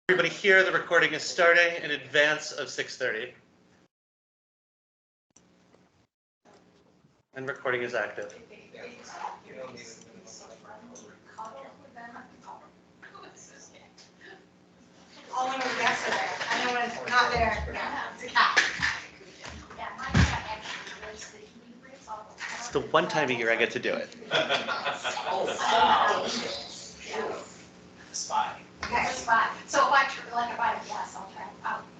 Everybody here, the recording is starting in advance of 6:30. And recording is active. Oh, when the guests are there. I know when it's not there, it's a cat. It's the one time a year I get to do it. Spy. Okay, spot. So if I buy a gas, I'll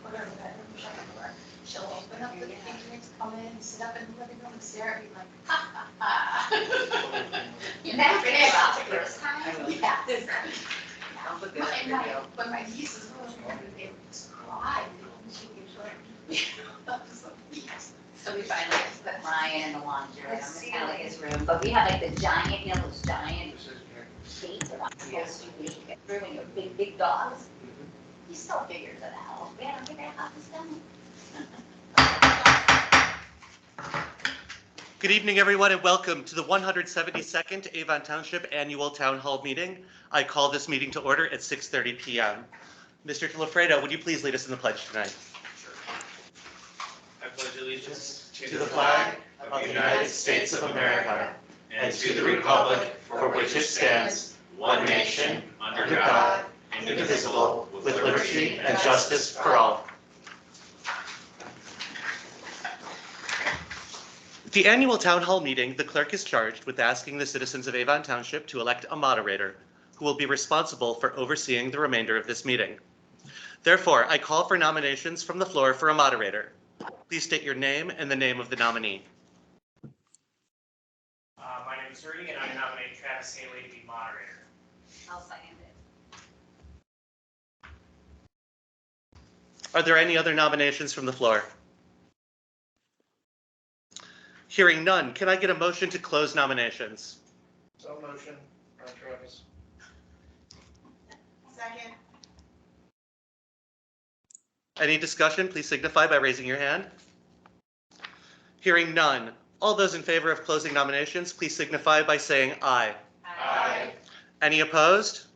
put her in the bedroom, shut the door. She'll open up the paintings, come in, sit up in the living room and stare at me like, ha, ha, ha. You never been able to take this time? Yeah. When my nieces were little, they would just cry. She would So we finally put Ryan in the laundry room, it's kind of like his room, but we have like the giant, you know, those giant sheets that I'm supposed to be brewing your big dogs. He still figures it out. We haven't figured out how this done. Good evening, everyone, and welcome to the 172nd Avon Township Annual Town Hall Meeting. I call this meeting to order at 6:30 p.m. Mr. Lafredo, would you please lead us in the pledge tonight? I pledge allegiance To the flag of the United States of America and to the republic for which it stands, one nation, under God, indivisible, with liberty and justice for all. At the annual town hall meeting, the clerk is charged with asking the citizens of Avon Township to elect a moderator who will be responsible for overseeing the remainder of this meeting. Therefore, I call for nominations from the floor for a moderator. Please state your name and the name of the nominee. My name is Rudy, and I nominate Travis Haley to be moderator. I'll second it. Are there any other nominations from the floor? Hearing none, can I get a motion to close nominations? So motion, Travis. Second. Any discussion, please signify by raising your hand. Hearing none, all those in favor of closing nominations, please signify by saying aye. Aye. Any opposed?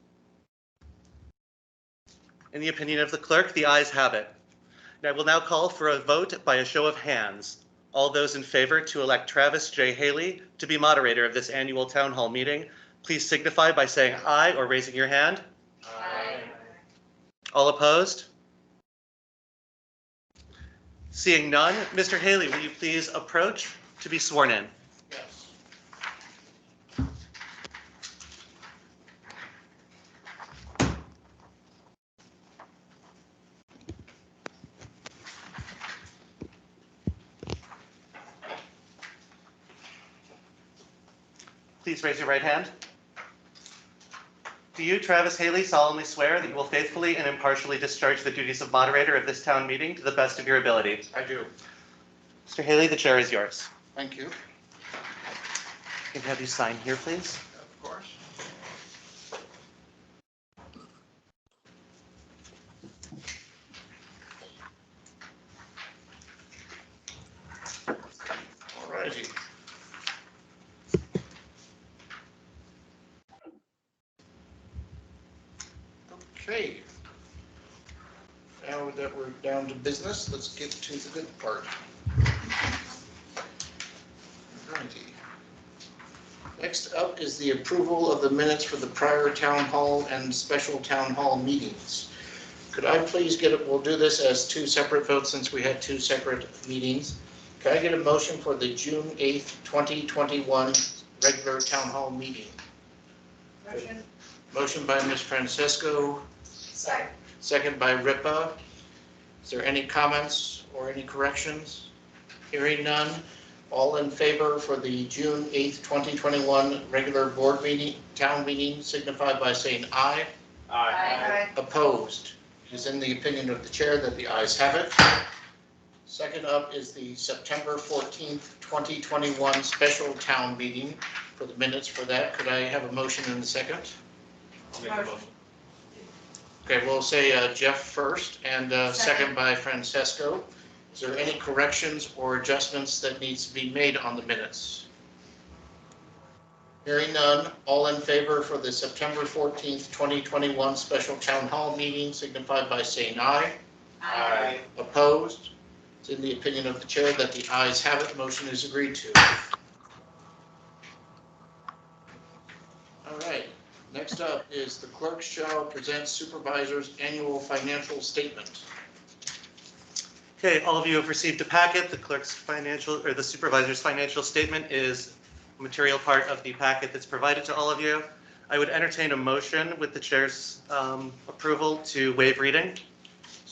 In the opinion of the clerk, the ayes have it. And I will now call for a vote by a show of hands. All those in favor to elect Travis J. Haley to be moderator of this annual town hall meeting, please signify by saying aye or raising your hand. Aye. All opposed? Seeing none, Mr. Haley, will you please approach to be sworn in? Yes. Please raise your right hand. Do you, Travis Haley, solemnly swear that you will faithfully and impartially discharge the duties of moderator of this town meeting to the best of your ability? I do. Mr. Haley, the chair is yours. Thank you. Can I have you sign here, please? Of course. All righty. Okay. Now that we're down to business, let's get to the good part. Alrighty. Next up is the approval of the minutes for the prior town hall and special town hall meetings. Could I please get it, we'll do this as two separate votes since we had two separate meetings. Can I get a motion for the June 8th, 2021 regular town hall meeting? Motion. Motion by Ms. Francesco, Second. second by Ripa. Is there any comments or any corrections? Hearing none. All in favor for the June 8th, 2021 regular board meeting, town meeting, signify by saying aye. Aye. Opposed? It is in the opinion of the chair that the ayes have it. Second up is the September 14th, 2021 special town meeting. For the minutes for that, could I have a motion in a second? I'll make a motion. Okay, we'll say Jeff first and second by Francesco. Is there any corrections or adjustments that needs to be made on the minutes? Hearing none, all in favor for the September 14th, 2021 special town hall meeting signify by saying aye. Aye. Opposed? It's in the opinion of the chair that the ayes have it, motion is agreed to. All right, next up is the clerk shall present supervisor's annual financial statement. Okay, all of you have received a packet. The clerk's financial, or the supervisor's financial statement is a material part of the packet that's provided to all of you. I would entertain a motion with the chair's approval to waive reading.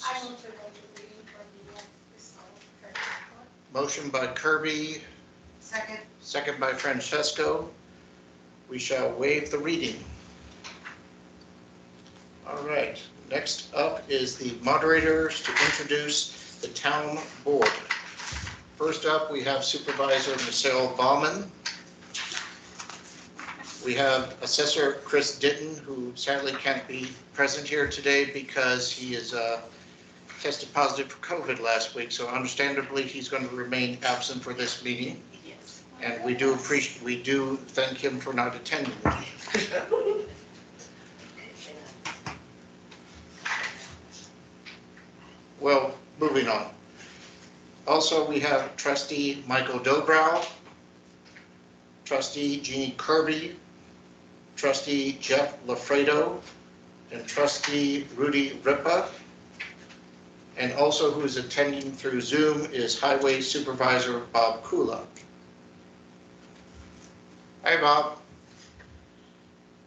I will to waive the reading for the fiscal report. Motion by Kirby, Second. second by Francesco. We shall waive the reading. All right, next up is the moderators to introduce the town board. First up, we have Supervisor Michelle Baumann. We have Assessor Chris Ditton, who sadly can't be present here today because he is tested positive for COVID last week. So understandably, he's going to remain absent for this meeting. Yes. And we do thank him for not attending the meeting. Well, moving on. Also, we have Trustee Michael Dobrow, Trustee Jeannie Kirby, Trustee Jeff Lafredo, and Trustee Rudy Ripa. And also who is attending through Zoom is Highway Supervisor Bob Kula. Hi, Bob.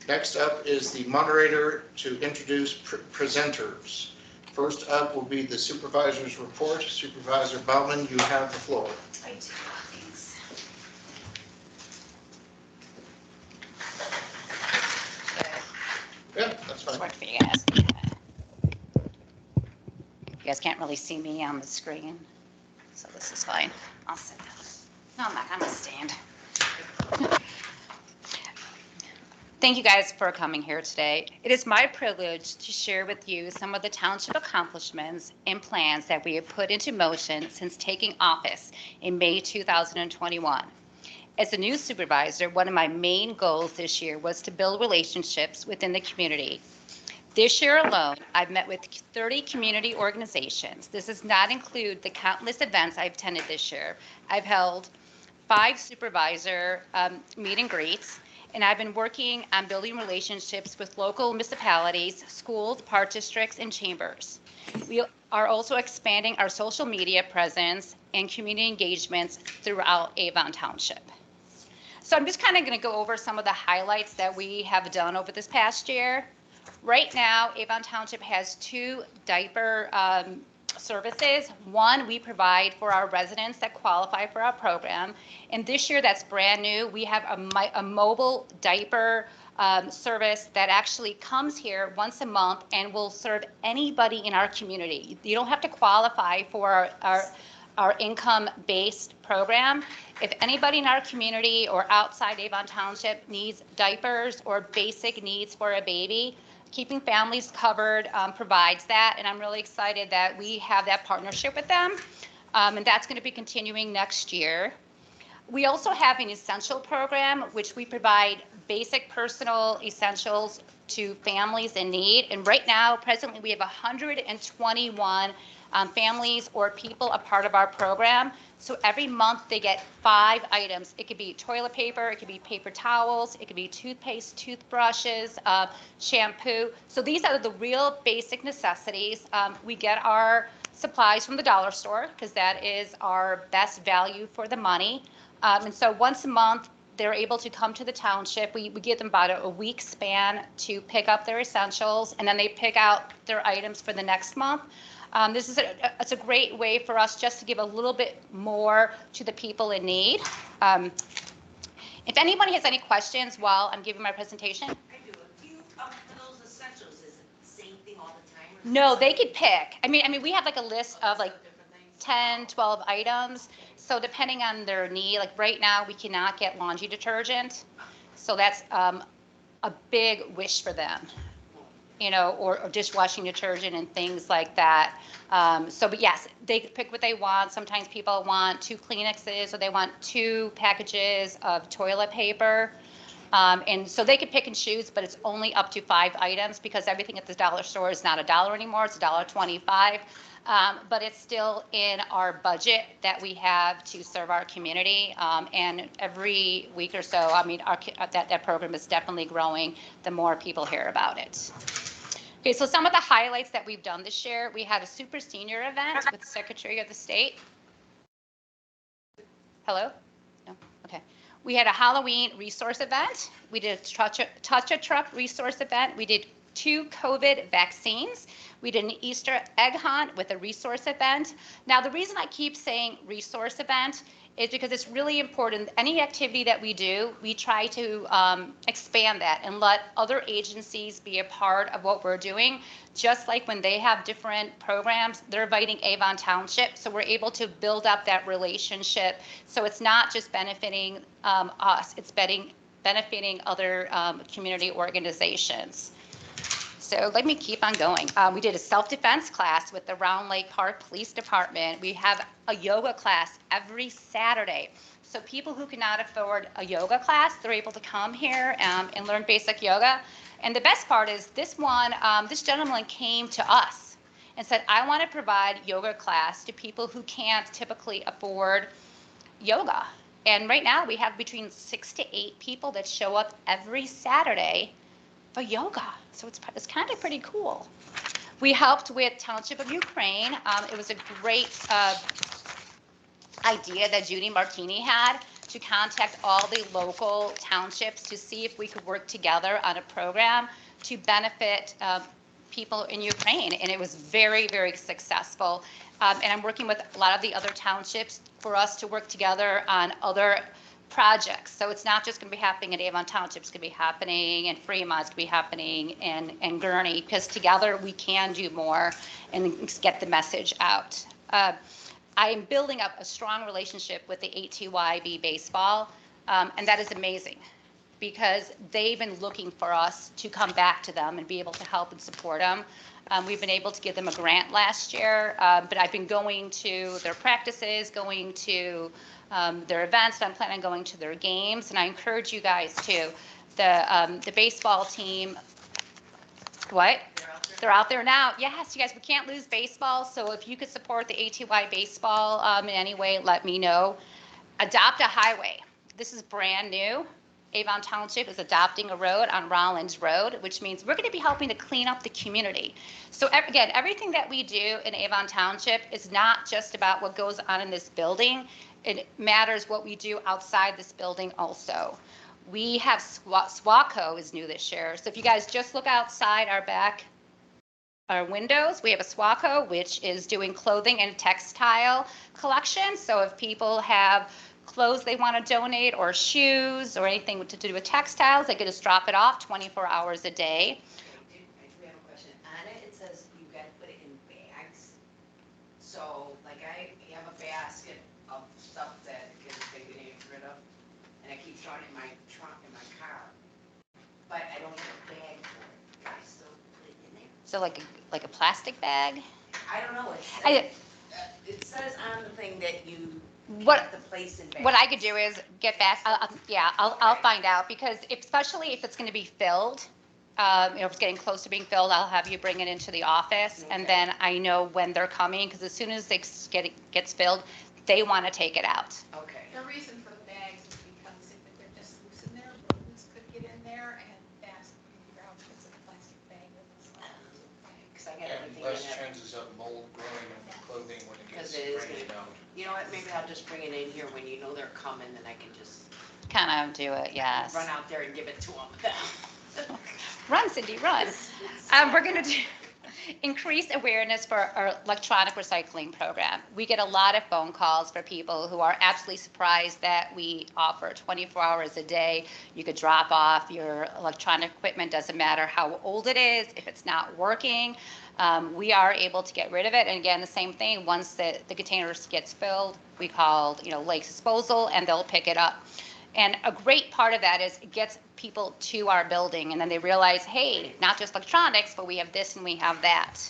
Next up is the moderator to introduce presenters. First up will be the supervisor's report. Supervisor Baumann, you have the floor. I do, thanks. Yeah, that's fine. Work for you guys. You guys can't really see me on the screen, so this is fine. I'll sit down. No, I'm not, I'm gonna stand. Thank you guys for coming here today. It is my privilege to share with you some of the township accomplishments and plans that we have put into motion since taking office in May 2021. As a new supervisor, one of my main goals this year was to build relationships within the community. This year alone, I've met with 30 community organizations. This does not include the countless events I've attended this year. I've held 5 supervisor meet and greets, and I've been working on building relationships with local municipalities, schools, park districts, and chambers. We are also expanding our social media presence and community engagements throughout Avon Township. So I'm just kind of going to go over some of the highlights that we have done over this past year. Right now, Avon Township has 2 diaper services. One we provide for our residents that qualify for our program. And this year, that's brand new. We have a mobile diaper service that actually comes here once a month and will serve anybody in our community. You don't have to qualify for our income-based program. If anybody in our community or outside Avon Township needs diapers or basic needs for a baby, Keeping Families Covered provides that, and I'm really excited that we have that partnership with them, and that's going to be continuing next year. We also have an essential program, which we provide basic personal essentials to families in need, and right now, presently, we have 121 families or people a part of our program. So every month they get 5 items. It could be toilet paper, it could be paper towels, it could be toothpaste, toothbrushes, shampoo. So these are the real basic necessities. We get our supplies from the dollar store because that is our best value for the money. And so once a month, they're able to come to the township. We give them about a week span to pick up their essentials, and then they pick out their items for the next month. This is it's a great way for us just to give a little bit more to the people in need. If anybody has any questions while I'm giving my presentation. I do. Do you, for those essentials, is it the same thing all the time? Or No, they could pick. I mean, we have like a list of like different things? 10, 12 items. So depending on their need, like right now, we cannot get laundry detergent. So that's a big wish for them, you know, or dishwashing detergent and things like that. But yes, they pick what they want. Sometimes people want 2 Kleenexes or they want 2 packages of toilet paper. And so they could pick and choose, but it's only up to 5 items because everything at the dollar store is not $1 anymore, it's $1.25. But it's still in our budget that we have to serve our community. And every week or so, I mean, that program is definitely growing the more people hear about it. Okay, so some of the highlights that we've done this year, we had a super senior event with the Secretary of the State. Hello? No? Okay. We had a Halloween resource event. We did a touch a truck resource event. We did 2 COVID vaccines. We did an Easter egg hunt with a resource event. Now, the reason I keep saying resource event is because it's really important. Any activity that we do, we try to expand that and let other agencies be a part of what we're doing. Just like when they have different programs, they're inviting Avon Township. So we're able to build up that relationship. So it's not just benefiting us, it's benefiting other community organizations. So let me keep on going. We did a self-defense class with the Round Lake Park Police Department. We have a yoga class every Saturday. So people who cannot afford a yoga class, they're able to come here and learn basic yoga. And the best part is this gentleman came to us and said, I want to provide yoga class to people who can't typically afford yoga. And right now we have between 6 to 8 people that show up every Saturday for yoga. So it's kind of pretty cool. We helped with Township of Ukraine. It was a great idea that Judy Martini had to contact all the local townships to see if we could work together on a program to benefit people in Ukraine. And it was very, very successful. And I'm working with a lot of the other townships for us to work together on other projects. So it's not just going to be happening in Avon Township, it's going to be happening in Fremont, it's going to be happening in Gurnee, because together we can do more and get the message out. I am building up a strong relationship with the ATYB baseball, and that is amazing because they've been looking for us to come back to them and be able to help and support them. We've been able to give them a grant last year, but I've been going to their practices, going to their events, and I'm planning on going to their games, and I encourage you guys to. The baseball team, what? They're out there now. Yes, you guys, we can't lose baseball, so if you could support the ATY baseball in any way, let me know. Adopt a highway. This is brand new. Avon Township is adopting a road on Rollins Road, which means we're going to be helping to clean up the community. So again, everything that we do in Avon Township is not just about what goes on in this building. It matters what we do outside this building also. We have SWACO is new this year. So if you guys just look outside our windows, we have a SWACO, which is doing clothing and textile collection. So if people have clothes they want to donate or shoes or anything to do with textiles, they could just drop it off 24 hours a day. I do have a question. On it, it says you got to put it in bags. So, like, I have a basket of stuff that kids can get rid of, and I keep throwing it in my trunk in my car. But I don't have a bag for it. Can I still put it in there? So like a plastic bag. I don't know. It says on the thing that you have to place in bags. What I could do is get back. I'll find out, because especially if it's going to be filled, if it's getting close to being filled, I'll have you bring it into the office, and then I know when they're coming, because as soon as it gets filled, they want to take it out. Okay. The reason for the bags is because if they're just loose in there, rodents could get in there, and that's your outfits in a plastic bag with us. Because I got everything And less in there. chances of mold growing in the clothing when it gets 'Cause it is rained out. You know what, maybe I'll just bring it in here when you know they're coming, and I can just Kind of do it, yes. run out there and give it to them. Run, Cindy, run. We're going to do increase awareness for our electronic recycling program. We get a lot of phone calls for people who are absolutely surprised that we offer 24 hours a day. You could drop off your electronic equipment, doesn't matter how old it is, if it's not working. We are able to get rid of it. And again, the same thing, once the containers gets filled, we call Lake Disposal, and they'll pick it up. And a great part of that is it gets people to our building, and then they realize, hey, not just electronics, but we have this and we have that.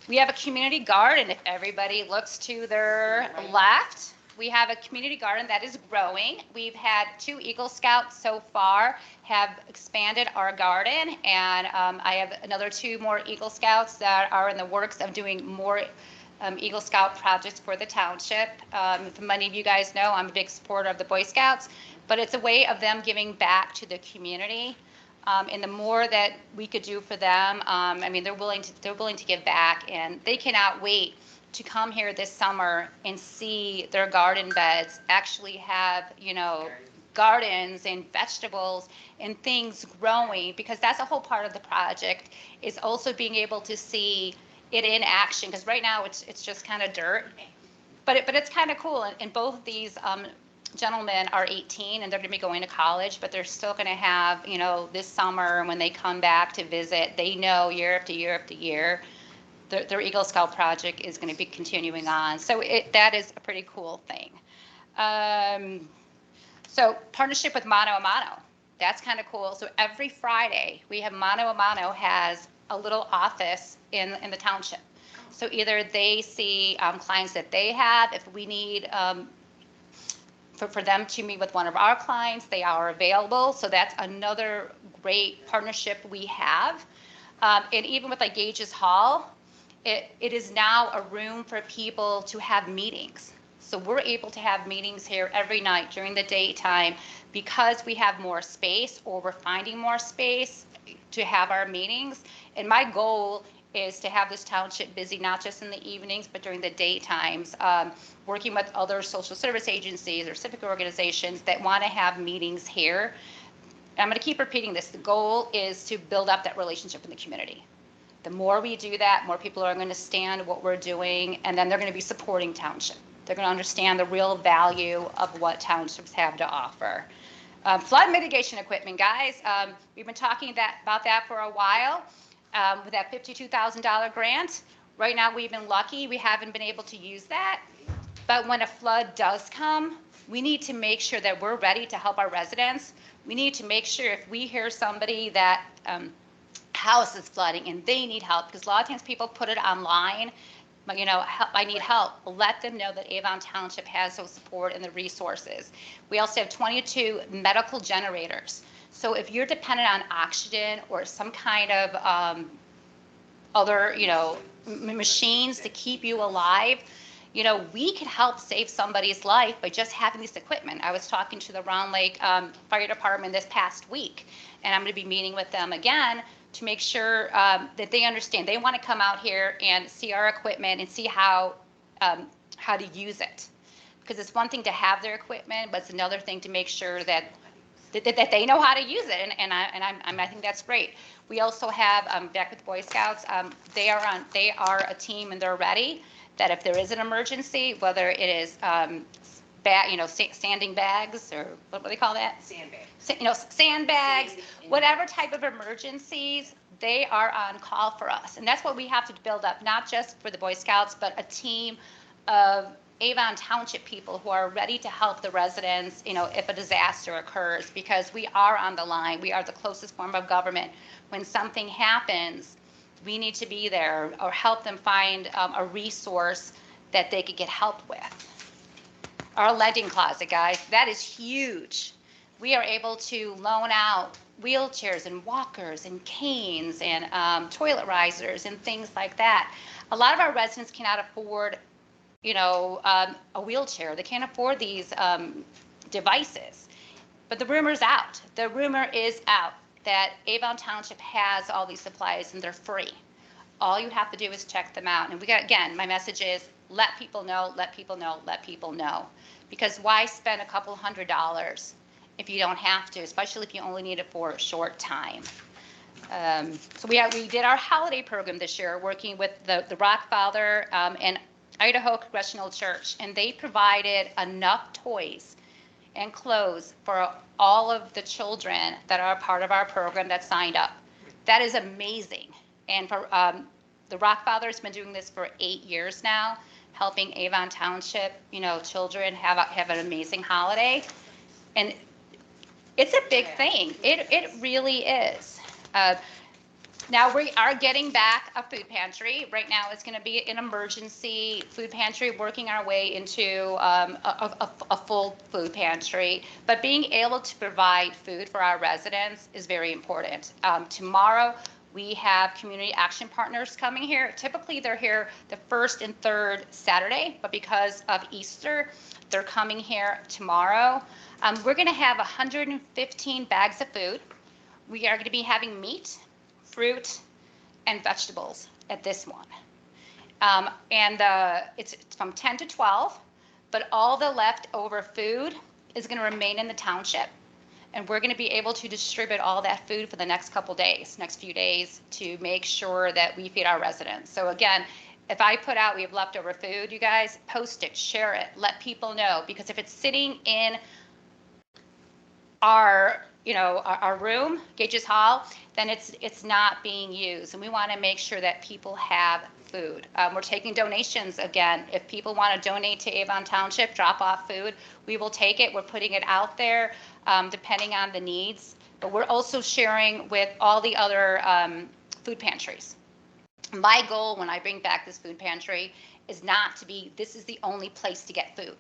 We have a community garden. If everybody looks to their left, We have a community garden that is growing. We've had 2 Eagle Scouts so far have expanded our garden, and I have another 2 more Eagle Scouts that are in the works of doing more Eagle Scout projects for the township. Many of you guys know I'm a big supporter of the Boy Scouts, but it's a way of them giving back to the community. And the more that we could do for them, I mean, they're willing to give back, and they cannot wait to come here this summer and see their garden beds actually have, gardens and vegetables and things growing, because that's a whole part of the project, is also being able to see it in action, because right now it's just kind of dirt, but it's kind of cool. And both of these gentlemen are 18 and they're going to be going to college, but they're still going to have, this summer when they come back to visit, they know year after year after year their Eagle Scout project is going to be continuing on. So that is a pretty cool thing. So partnership with Mano a Mano, that's kind of cool. So every Friday we have Mano a Mano has a little office in the township. So either they see clients that they have, if we need for them to meet with one of our clients, they are available. So that's another great partnership we have. And even with like Gage's Hall, it is now a room for people to have meetings. So we're able to have meetings here every night during the daytime because we have more space, or we're finding more space to have our meetings. And my goal is to have this township busy, not just in the evenings, but during the daytimes, working with other social service agencies or civic organizations that want to have meetings here. I'm going to keep repeating this. The goal is to build up that relationship in the community. The more we do that, more people are going to stand what we're doing, and then they're going to be supporting township. They're going to understand the real value of what townships have to offer. Flood mitigation equipment, guys. We've been talking about that for a while with that $52,000 grant. Right now, we've been lucky. We haven't been able to use that. But when a flood does come, we need to make sure that we're ready to help our residents. We need to make sure if we hear somebody that house is flooding and they need help, because a lot of times people put it online, but I need help. Let them know that Avon Township has those support and the resources. We also have 22 medical generators. So if you're dependent on oxygen or some kind of other, machines to keep you alive, we could help save somebody's life by just having this equipment. I was talking to the Round Lake Fire Department this past week, and I'm going to be meeting with them again to make sure that they understand. They want to come out here and see our equipment and see how to use it. Because it's one thing to have their equipment, but it's another thing to make sure that they know how to use it, and I think that's great. We also have back with Boy Scouts. They are a team and they're ready. That if there is an emergency, whether it is sanding bags, or what do they call that? Sandbags. Sandbags, whatever type of emergencies, they are on call for us. And that's what we have to build up, not just for the Boy Scouts, but a team of Avon Township people who are ready to help the residents, if a disaster occurs, because we are on the line. We are the closest form of government. When something happens, we need to be there or help them find a resource that they could get help with. Our lending closet, guys, that is huge. We are able to loan out wheelchairs and walkers and canes and toilet risers and things like that. A lot of our residents cannot afford, a wheelchair. They can't afford these devices. But the rumor's out. The rumor is out that Avon Township has all these supplies and they're free. All you have to do is check them out. And again, my message is let people know, let people know, let people know. Because why spend a couple $100s if you don't have to, especially if you only need it for a short time. So we did our holiday program this year, working with the Rockfather and Idaho Congressional Church, and they provided enough toys and clothes for all of the children that are part of our program that signed up. That is amazing. And for the Rockfather has been doing this for 8 years now, helping Avon Township, children have an amazing holiday. And it's a big thing. It really is. Now we are getting back a food pantry. Right now it's going to be an emergency food pantry, working our way into a full food pantry. But being able to provide food for our residents is very important. Tomorrow we have community action partners coming here. Typically they're here the first and third Saturday, but because of Easter, they're coming here tomorrow. We're going to have 115 bags of food. We are going to be having meat, fruit, and vegetables at this one. It's from 10 to 12, but all the leftover food is going to remain in the township. And we're going to be able to distribute all that food for the next few days, to make sure that we feed our residents. So again, if I put out we have leftover food, you guys post it, share it, let people know, because if it's sitting in our room, Gage's Hall, then it's not being used, and we want to make sure that people have food. We're taking donations again. If people want to donate to Avon Township, drop off food, we will take it. We're putting it out there, depending on the needs. But we're also sharing with all the other food pantries. My goal when I bring back this food pantry is not to be, this is the only place to get food.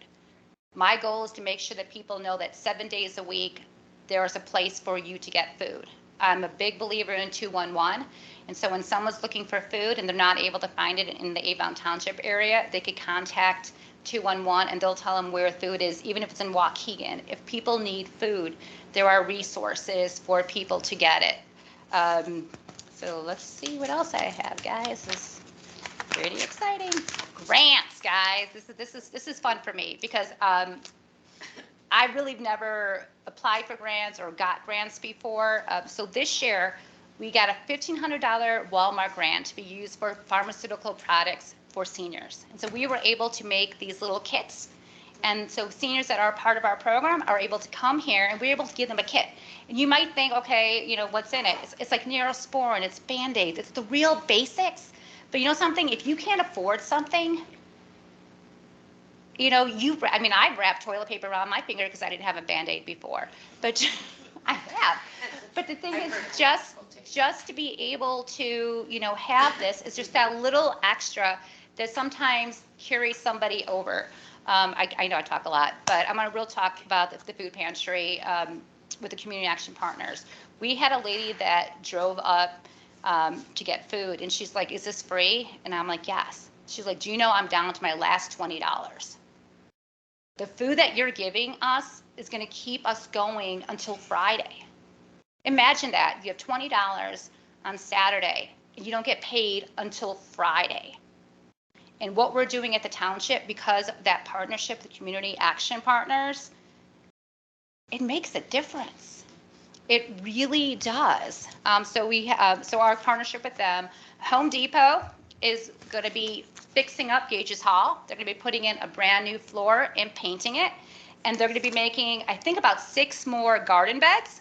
My goal is to make sure that people know that 7 days a week, there is a place for you to get food. I'm a big believer in 211. And so when someone's looking for food and they're not able to find it in the Avon Township area, they could contact 211 and they'll tell them where food is, even if it's in Waukegan. If people need food, there are resources for people to get it. So let's see what else I have, guys. This is pretty exciting. Grants, guys. This is fun for me because I really never applied for grants or got grants before. So this year, we got a $1,500 Walmart grant to be used for pharmaceutical products for seniors. And so we were able to make these little kits. And so seniors that are part of our program are able to come here and we're able to give them a kit. And you might think, okay, what's in it? It's like Neosporin, it's Band-Aids, it's the real basics. But you know something, if you can't afford something, I've wrapped toilet paper around my finger because I didn't have a Band-Aid before, but I have. But the thing is, just to be able to, have this is just that little extra that sometimes carries somebody over. I know I talk a lot, but I'm going to real talk about the food pantry with the community action partners. We had a lady that drove up to get food, and she's like, "Is this free?" And I'm like, "Yes." She's like, "Do you know I'm down to my last $20? The food that you're giving us is going to keep us going until Friday." Imagine that. You have $20 on Saturday, and you don't get paid until Friday. And what we're doing at the township, because of that partnership, the community action partners, it makes a difference. It really does. So our partnership with them, Home Depot is going to be fixing up Gage's Hall. They're going to be putting in a brand new floor and painting it. And they're going to be making, I think, about 6 more garden beds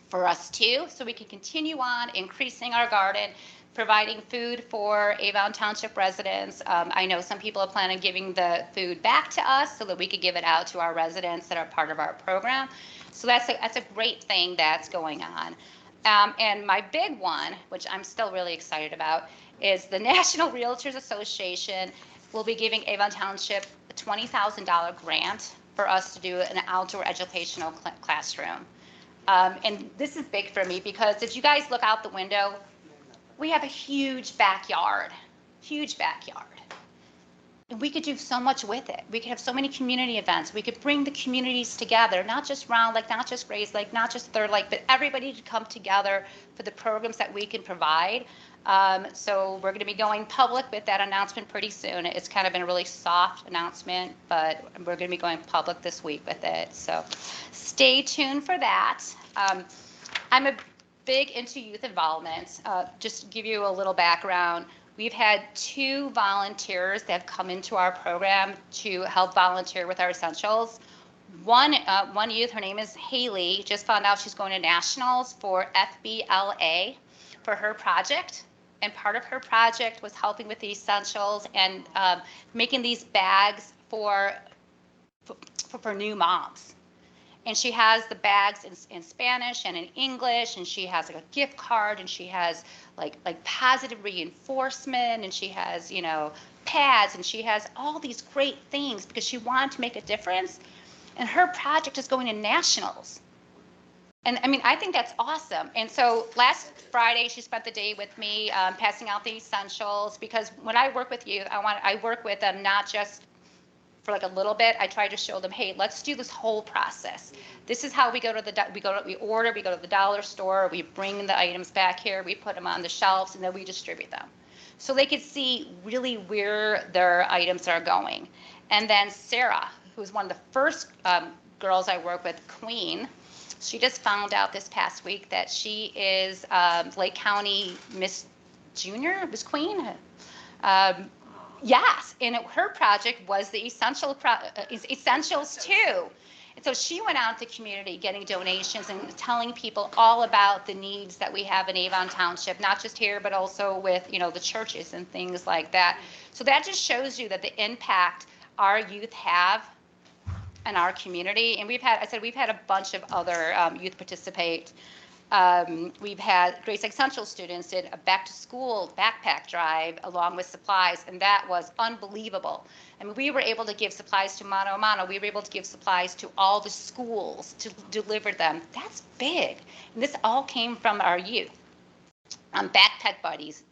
for us too, so we can continue on increasing our garden, providing food for Avon Township residents. I know some people are planning on giving the food back to us so that we could give it out to our residents that are part of our program. So that's a great thing that's going on. And my big one, which I'm still really excited about, is the National Realtors Association will be giving Avon Township a $20,000 grant for us to do an outdoor educational classroom. And this is big for me because if you guys look out the window, we have a huge backyard. And we could do so much with it. We could have so many community events. We could bring the communities together, not just Round Lake, not just Grays Lake, not just Third Lake, but everybody to come together for the programs that we can provide. So we're going to be going public with that announcement pretty soon. It's kind of been a really soft announcement, but we're going to be going public this week with it. So stay tuned for that. I'm a big into youth involvement. Just to give you a little background, we've had 2 volunteers that have come into our program to help volunteer with our essentials. One youth, her name is Haley, just found out she's going to nationals for FBLA for her project. And part of her project was helping with the essentials and making these bags for new moms. And she has the bags in Spanish and in English, and she has like a gift card, and she has like positive reinforcement, and she has, you know, pads, and she has all these great things because she wanted to make a difference. And her project is going to nationals. And I mean, I think that's awesome. And so last Friday, she spent the day with me, passing out the essentials, because when I work with youth, I work with them not just for like a little bit. I try to show them, hey, let's do this whole process. This is how we go to the, we go to the dollar store, we bring the items back here, we put them on the shelves, and then we distribute them. So they could see really where their items are going. And then Sarah, who's one of the first girls I work with, Queen, she just found out this past week that she is Lake County Miss Junior, Miss Queen. Yes, and her project was the essentials too. And so she went out to the community getting donations and telling people all about the needs that we have in Avon Township, not just here, but also with, you know, the churches and things like that. So that just shows you that the impact our youth have in our community. And we've had a bunch of other youth participate. We've had Grace Essential students did a back to school backpack drive along with supplies, and that was unbelievable. I mean, we were able to give supplies to Mano a Mano. We were able to give supplies to all the schools to deliver them. That's big. And this all came from our youth. Backpack Buddies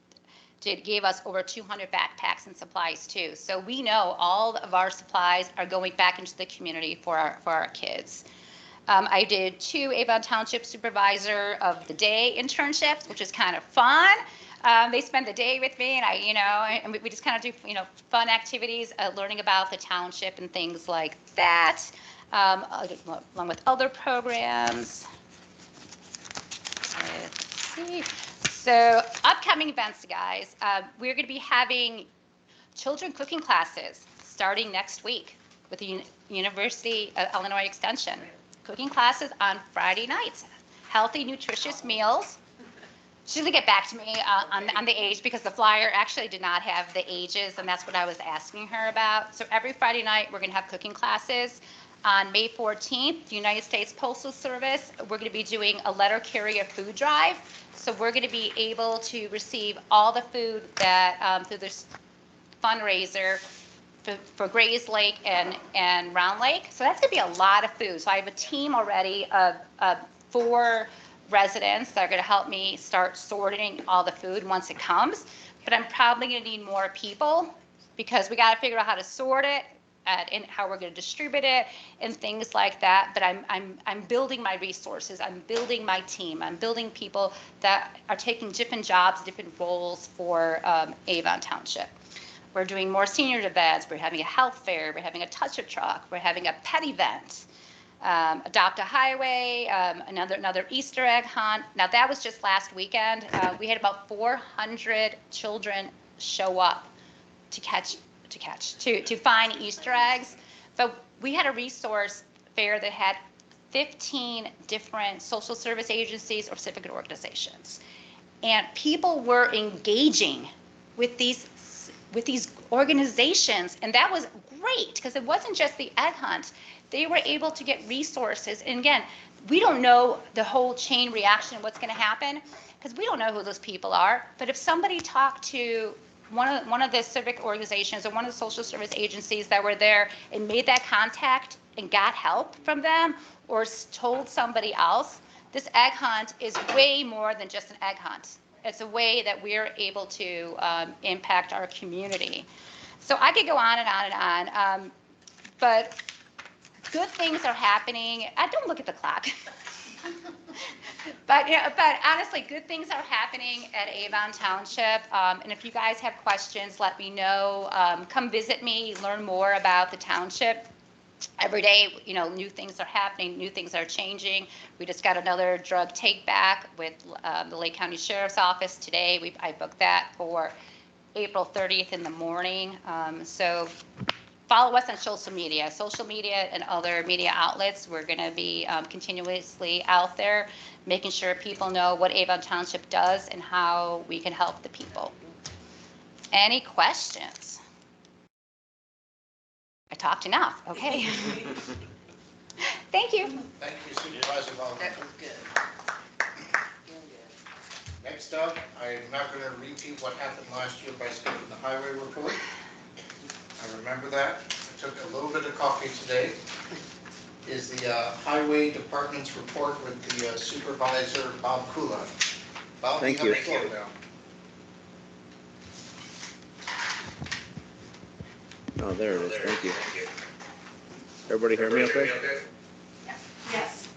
gave us over 200 backpacks and supplies too. So we know all of our supplies are going back into the community for our kids. I did 2 Avon Township Supervisor of the Day internships, which is kind of fun. They spend the day with me, and we just kind of do, fun activities, learning about the township and things like that, along with other programs. Let's see. So upcoming events, guys. We're going to be having children cooking classes starting next week with the University of Illinois Extension. Cooking classes on Friday nights. Healthy, nutritious meals. She didn't get back to me on the age because the flyer actually did not have the ages, and that's what I was asking her about. So every Friday night, we're going to have cooking classes. On May 14th, the United States Postal Service, we're going to be doing a letter carrier food drive. So we're going to be able to receive all the food that through this fundraiser for Grays Lake and Round Lake. So that's going to be a lot of food. So I have a team already of 4 residents that are going to help me start sorting all the food once it comes. But I'm probably going to need more people because we got to figure out how to sort it and how we're going to distribute it and things like that. But I'm building my resources. I'm building my team. I'm building people that are taking different jobs, different roles for Avon Township. We're doing more senior events. We're having a health fair. We're having a touch a truck. We're having a pet event. Adopt a Highway, another Easter egg hunt. Now that was just last weekend. We had about 400 children show up to find Easter eggs. But we had a resource fair that had 15 different social service agencies or civic organizations. And people were engaging with these organizations, and that was great because it wasn't just the egg hunt. They were able to get resources. And again, we don't know the whole chain reaction of what's going to happen because we don't know who those people are. But if somebody talked to one of the civic organizations or one of the social service agencies that were there and made that contact and got help from them or told somebody else, this egg hunt is way more than just an egg hunt. It's a way that we're able to impact our community. So I could go on and on and on, but good things are happening. Don't look at the clock. But honestly, good things are happening at Avon Township. And if you guys have questions, let me know. Come visit me, learn more about the township. Every day, new things are happening, new things are changing. We just got another drug take back with the Lake County Sheriff's Office today. I booked that for April 30th in the morning. So follow us on social media and other media outlets. We're going to be continuously out there, making sure people know what Avon Township does and how we can help the people. Any questions? I talked enough. Okay. Thank you. Thank you Supervisor Vaughn. That was good. Real good. Next up, I'm not going to repeat what happened last year by skipping the highway report. I remember that. I took a little bit of coffee today. Is the highway department's report with the supervisor, Bob Kula. Bob, Thank you you. have the floor now. Oh, there it is. Thank you. Everybody hear me okay? Yes.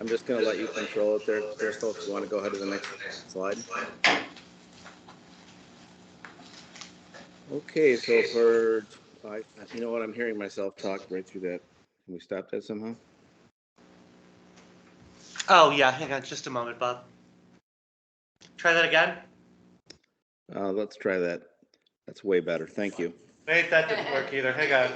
I'm just going to let you control it there, Crystal, if you want to go ahead to the next slide. Okay, so you know what, I'm hearing myself talk right through that. Can we stop that somehow? Oh, yeah, hang on just a moment, Bob. Try that again. Let's try that. That's way better. Thank you. Wait, that didn't work either. Hang on.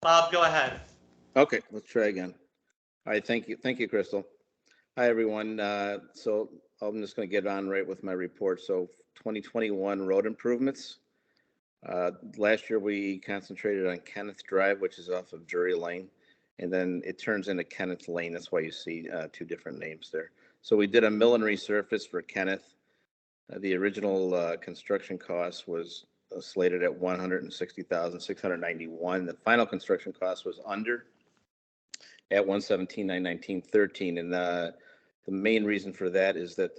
Bob, go ahead. Okay, let's try again. All right, thank you, Crystal. Hi, everyone. So I'm just going to get on right with my report. So 2021 road improvements. Last year we concentrated on Kenneth Drive, which is off of Drury Lane, and then it turns into Kenneth Lane. That's why you see two different names there. So we did a mill and resurface for Kenneth. The original construction cost was slated at $160,691. The final construction cost was under at $117,919.13, and the main reason for that is that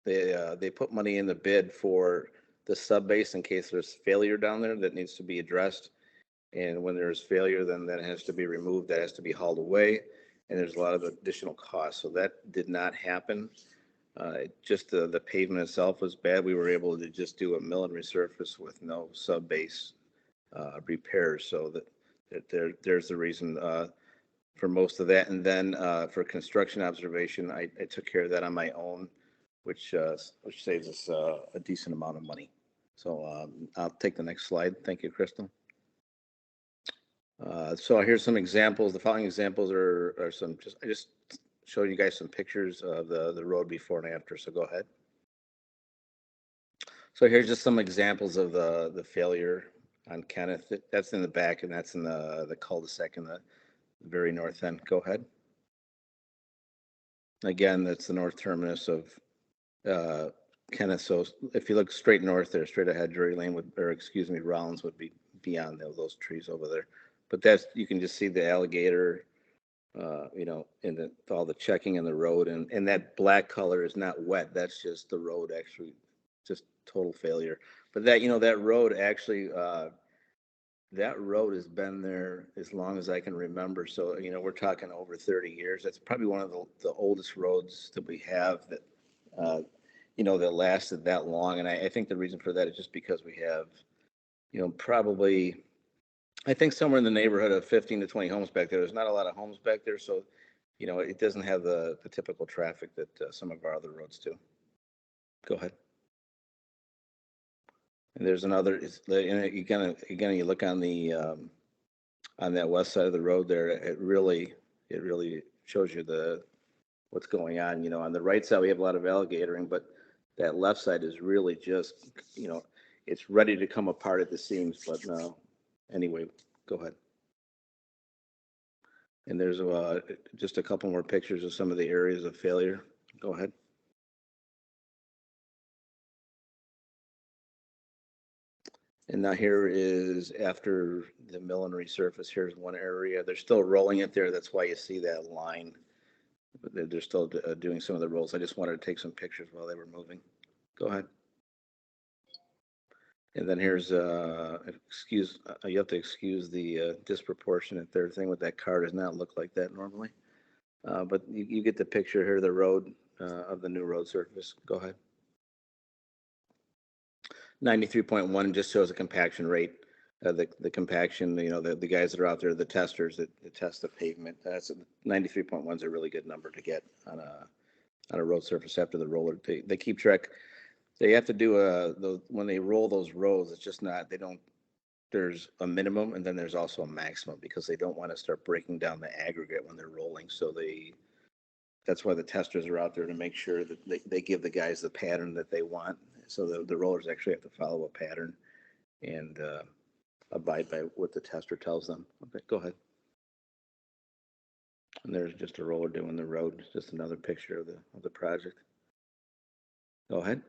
they put money in the bid for the sub base in case there's failure down there that needs to be addressed, and when there's failure, then that has to be removed, that has to be hauled away, and there's a lot of additional costs. So that did not happen. Just the pavement itself was bad. We were able to just do a mill and resurface with no sub base repairs. So there's the reason for most of that. And then for construction observation, I took care of that on my own, which saves us a decent amount of money. So I'll take the next slide. Thank you, Crystal. So here's some examples. The following examples are some, I just showed you guys some pictures of the road before and after. So go ahead. So here's just some examples of the failure on Kenneth. That's in the back, and that's in the cul-de-sac in the very north end. Go ahead. Again, that's the north terminus of Kenneth. So if you look straight north there, straight ahead, Drury Lane Rollins would be beyond those trees over there. But you can just see the alligator, in all the checking in the road, and that black color is not wet. That's just the road, actually, just total failure. But that road actually, that road has been there as long as I can remember. So, we're talking over 30 years. That's probably one of the oldest roads that we have that, that lasted that long. And I think the reason for that is just because we have, probably, I think somewhere in the neighborhood of 15 to 20 homes back there. There's not a lot of homes back there. So, it doesn't have the typical traffic that some of our other roads do. Go ahead. And there's another, again, you look on on that west side of the road there, it really shows you what's going on. On the right side, we have a lot of alligatoring, but that left side is really just, it's ready to come apart at the seams, but no. Anyway, go ahead. And there's just a couple more pictures of some of the areas of failure. Go ahead. And now here is after the mill and resurface. Here's one area. They're still rolling it there. That's why you see that line. But they're still doing some of the rolls. I just wanted to take some pictures while they were moving. Go ahead. And then here's, you have to excuse the disproportionate there thing with that car does not look like that normally. But you get the picture here, the road of the new road surface. Go ahead. 93.1 just shows a compaction rate. The compaction, the guys that are out there, the testers that test the pavement. That's 93.1 is a really good number to get on a road surface after the roller. They keep track. They have to do when they roll those rows, it's just not, there's a minimum and then there's also a maximum because they don't want to start breaking down the aggregate when they're rolling. So that's why the testers are out there to make sure that they give the guys the pattern that they want. So the rollers actually have to follow a pattern and abide by what the tester tells them. Okay, go ahead. And there's just a roller doing the road, just another picture of the project. Go ahead.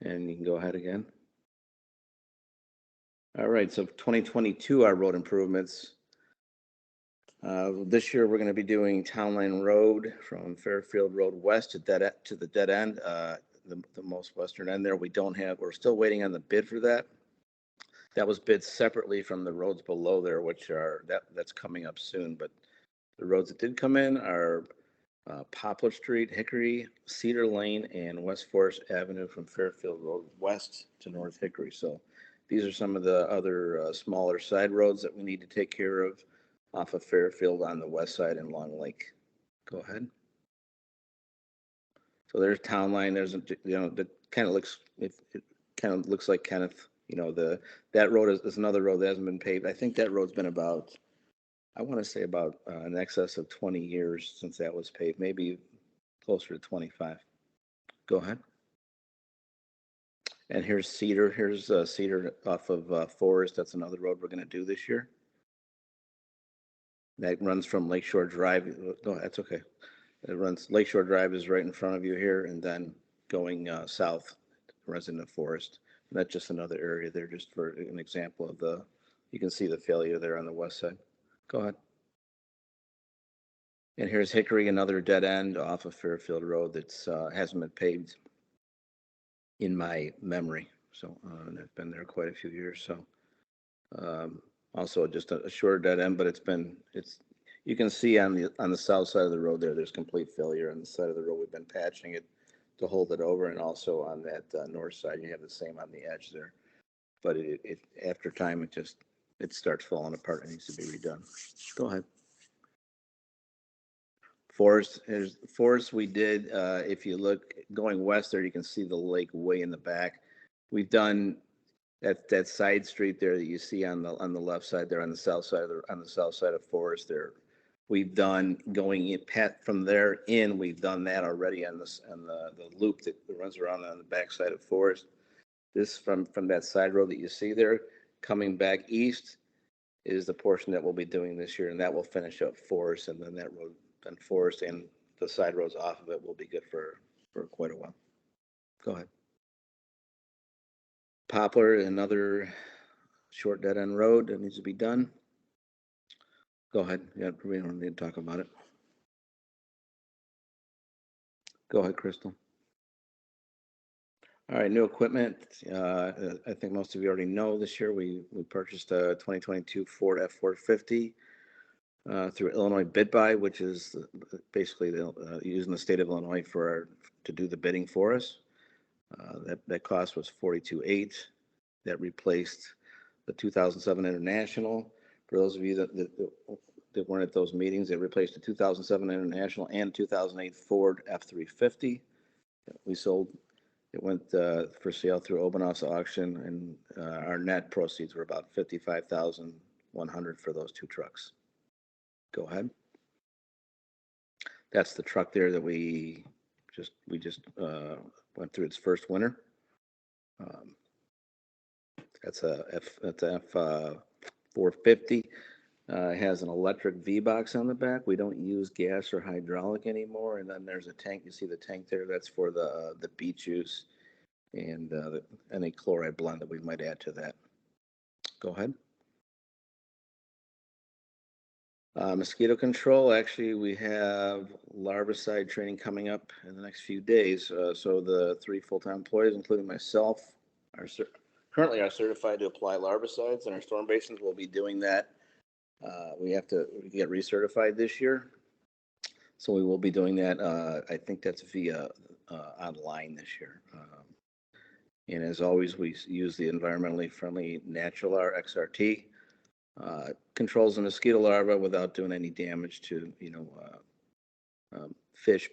And you can go ahead again. All right, so 2022, our road improvements. This year, we're going to be doing Town Line Road from Fairfield Road West to the dead end, the most western end there. We're still waiting on the bid for that. That was bid separately from the roads below there, which that's coming up soon. But the roads that did come in are Poplar Street, Hickory, Cedar Lane, and West Forest Avenue from Fairfield Road West to North Hickory. So these are some of the other smaller side roads that we need to take care of off of Fairfield on the west side and Long Lake. Go ahead. So there's Town Line. There's that kind of looks like Kenneth. That road is another road that hasn't been paved. I think that road's been about in excess of 20 years since that was paved, maybe closer to 25. Go ahead. And here's Cedar. Here's Cedar off of Forest. That's another road we're going to do this year. That runs from Lakeshore Drive. No, that's okay. Lakeshore Drive is right in front of you here, and then going south, Resident Forest. And that's just another area there, just for an example of you can see the failure there on the west side. Go ahead. And here's Hickory, another dead end off of Fairfield Road that's hasn't been paved in my memory. So I've been there quite a few years. So also just a shorter dead end, but you can see on the south side of the road there's complete failure. On the side of the road, we've been patching it to hold it over, and also on that north side, you have the same on the edge there. But after time, it starts falling apart and needs to be redone. Go ahead. Forest we did, if you look going west there, you can see the lake way in the back. We've done that side street there that you see on the left side there on the south side of Forest there. We've done going in from there in. We've done that already on the loop that runs around on the back side of Forest. This from that side road that you see there coming back east is the portion that we'll be doing this year, and that will finish up Forest, and then that road, then Forest and the side roads off of it will be good for quite a while. Go ahead. Poplar, another short dead end road that needs to be done. Go ahead. Yeah, we don't need to talk about it. Go ahead, Crystal. All right, new equipment. I think most of you already know this year we purchased a 2022 Ford F450 through Illinois Bid Buy, which is basically using the state of Illinois to do the bidding for us. That cost was $42,800. That replaced the 2007 International. For those of you that weren't at those meetings, it replaced the 2007 International and 2008 Ford F350. We sold. It went for sale through Obanoff's auction, and our net proceeds were about $55,100 for those two trucks. Go ahead. That's the truck there that we just went through its first winter. That's a F450. It has an electric V-box on the back. We don't use gas or hydraulic anymore. And then there's a tank. You see the tank there? That's for the beet juice and any chloride blend that we might add to that. Go ahead. Mosquito control. Actually, we have larvicide training coming up in the next few days. So the 3 full-time employees, including myself, currently are certified to apply larvicides in our storm basins. We'll be doing that. We have to get recertified this year. So we will be doing that. I think that's via online this year. And as always, we use the environmentally friendly Natural-R XRT. Controls the mosquito larva without doing any damage to, fish,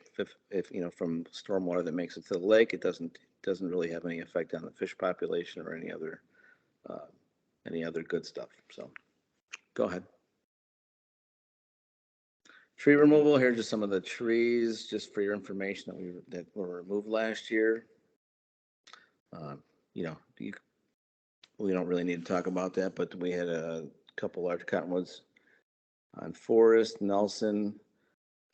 if, you know, from stormwater that makes it to the lake, it doesn't really have any effect on the fish population or any other good stuff. So go ahead. Tree removal, here's just some of the trees, just for your information that were removed last year. You know, we don't really need to talk about that, but we had a couple large cottonwoods on Forest, Nelson,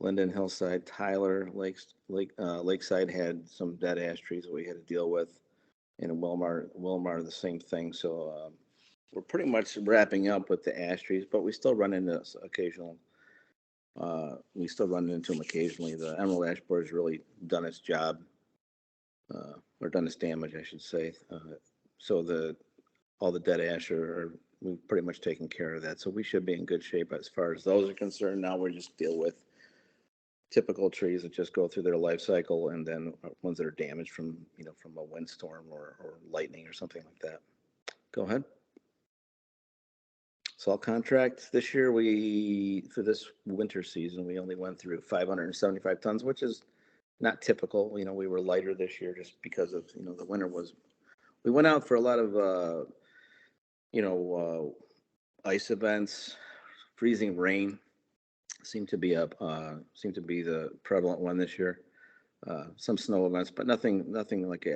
Linden, Hillside, Tyler, Lakeside had some dead ash trees that we had to deal with. And in Wilmar, the same thing. So we're pretty much wrapping up with the ash trees, but we still run into them occasionally. The emerald ash borer has really done its job, or done its damage, I should say. So all the dead ash we've pretty much taken care of that. So we should be in good shape as far as those are concerned. Now we just deal with typical trees that just go through their life cycle, and then ones that are damaged from a windstorm or lightning or something like that. Go ahead. Salt contract this year, for this winter season, we only went through 575 tons, which is not typical. We were lighter this year just because of, the winter we went out for a lot of, ice events, freezing rain seemed to be the prevalent one this year. Some snow events, but nothing like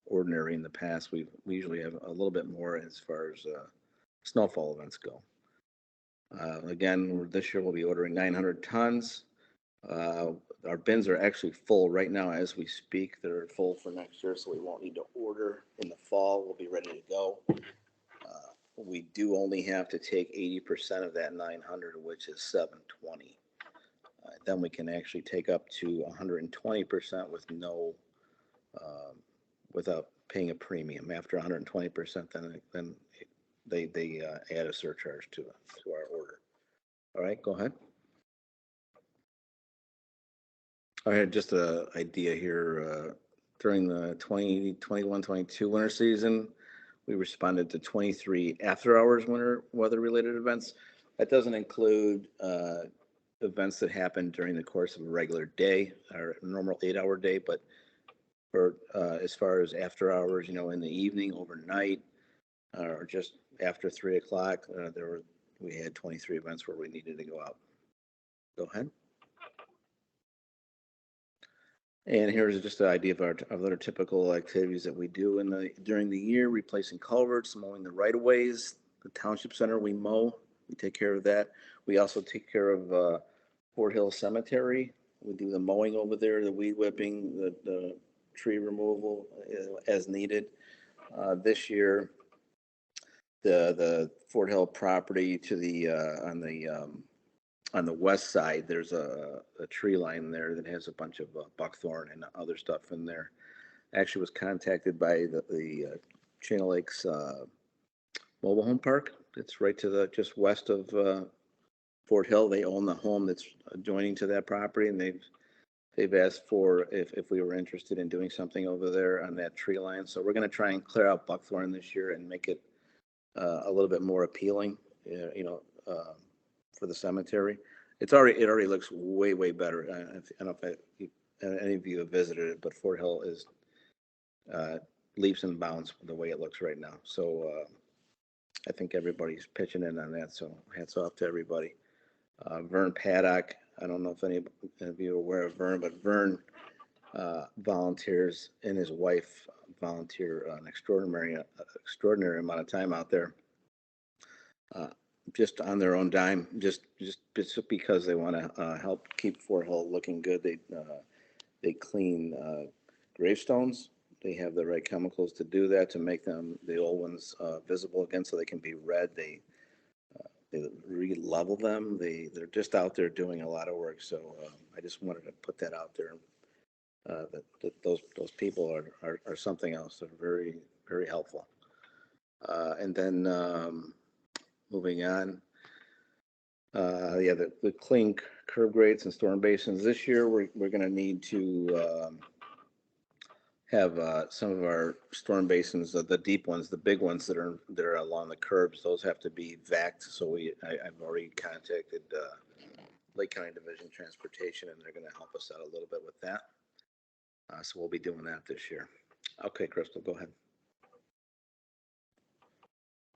ordinary in the past. We usually have a little bit more as far as snowfall events go. Again, this year we'll be ordering 900 tons. Our bins are actually full right now as we speak. They're full for next year, so we won't need to order in the fall. We'll be ready to go. We do only have to take 80% of that 900, which is 720. Then we can actually take up to 120% with without paying a premium. After 120%, then they add a surcharge to our order. All right, go ahead. I had just an idea here. During the 2021-22 winter season, we responded to 23 after-hours winter weather-related events. That doesn't include events that happen during the course of a regular day, or a normal 8-hour day, but for as far as after-hours, in the evening, overnight, or just after 3 o'clock, we had 23 events where we needed to go out. Go ahead. And here's just an idea of other typical activities that we do during the year: replacing culverts, mowing the right-of-ways. The township center we mow, we take care of that. We also take care of Fort Hill Cemetery. We do the mowing over there, the weed whipping, the tree removal as needed. This year, the Fort Hill property to the on the west side, there's a tree line there that has a bunch of buckthorn and other stuff in there. Actually was contacted by the Channel Lakes mobile home park. It's right to just west of Fort Hill. They own the home that's adjoining to that property, and they've asked for if we were interested in doing something over there on that tree line. So we're going to try and clear out buckthorn this year and make it a little bit more appealing, for the cemetery. It already looks way better. I don't know if any of you have visited it, but Fort Hill is leaps and bounds the way it looks right now. So I think everybody's pitching in on that. So hats off to everybody. Vern Paddock. I don't know if any of you are aware of Vern, but Vern volunteers, and his wife volunteer an extraordinary amount of time out there. Just on their own dime, just because they want to help keep Fort Hill looking good. They clean gravestones. They have the right chemicals to do that, to make them, the old ones, visible again so they can be read. They re-level them. They're just out there doing a lot of work. So I just wanted to put that out there. That those people are something else. They're very, very helpful. And then moving on, the clean curb grates and storm basins. This year, we're going to need to have some of our storm basins, the deep ones, the big ones that are along the curbs. Those have to be vacked. So I've already contacted Lake County Division of Transportation, and they're going to help us out a little bit with that. So we'll be doing that this year. Okay, Crystal, go ahead.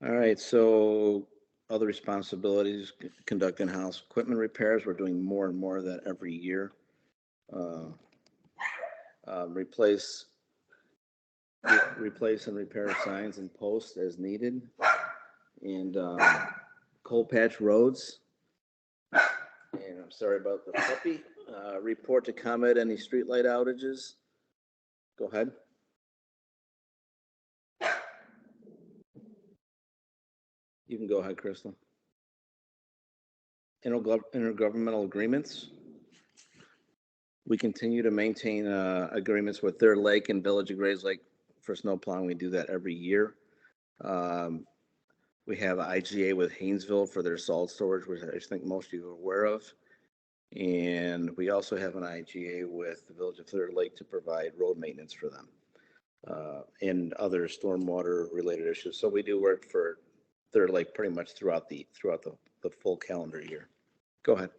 All right, so other responsibilities, conduct in-house equipment repairs. We're doing more and more of that every year. Replace and repair signs and posts as needed. And coal patch roads. And I'm sorry about the puppy. Report to ComEd any streetlight outages. Go ahead. You can go ahead, Crystal. Intergovernmental agreements. We continue to maintain agreements with Third Lake and Village of Grays Lake for snow plowing. We do that every year. We have IGA with Haynesville for their salt storage, which I think most of you are aware of. And we also have an IGA with the Village of Third Lake to provide road maintenance for them and other stormwater related issues. So we do work for Third Lake pretty much throughout the full calendar year. Go ahead.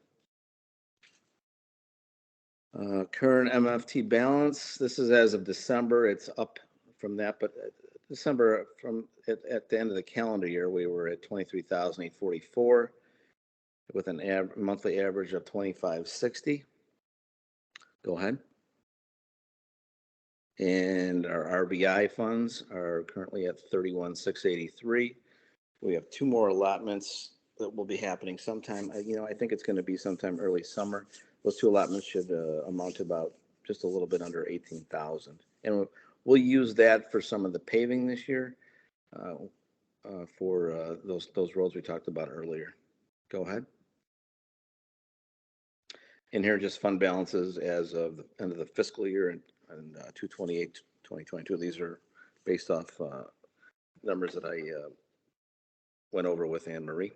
Current MFT balance. This is as of December. It's up from that, but December at the end of the calendar year, we were at 23,844 with an monthly average of 2560. Go ahead. And our RBI funds are currently at 31,683. We have 2 more allotments that will be happening sometime. I think it's going to be sometime early summer. Those 2 allotments should amount to about just a little bit under 18,000. And we'll use that for some of the paving this year for those roads we talked about earlier. Go ahead. And here are just fund balances as of the end of the fiscal year and 2/28/2022. These are based off numbers that I went over with Anne Marie.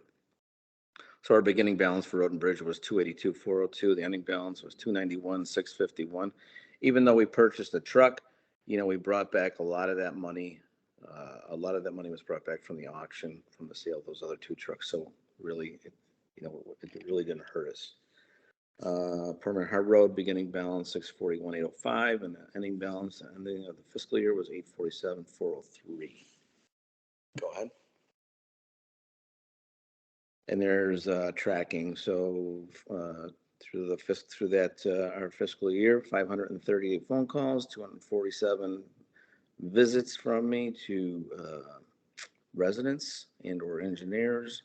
So our beginning balance for road and bridge was 282,402. The ending balance was 291,651. Even though we purchased a truck, we brought back a lot of that money. A lot of that money was brought back from the auction, from the sale of those other 2 trucks. So really, it really didn't hurt us. Permanent hard road beginning balance 641,805, and the ending balance at the ending of the fiscal year was 847,403. Go ahead. And there's tracking. So through our fiscal year, 538 phone calls, 247 visits from me to residents and or engineers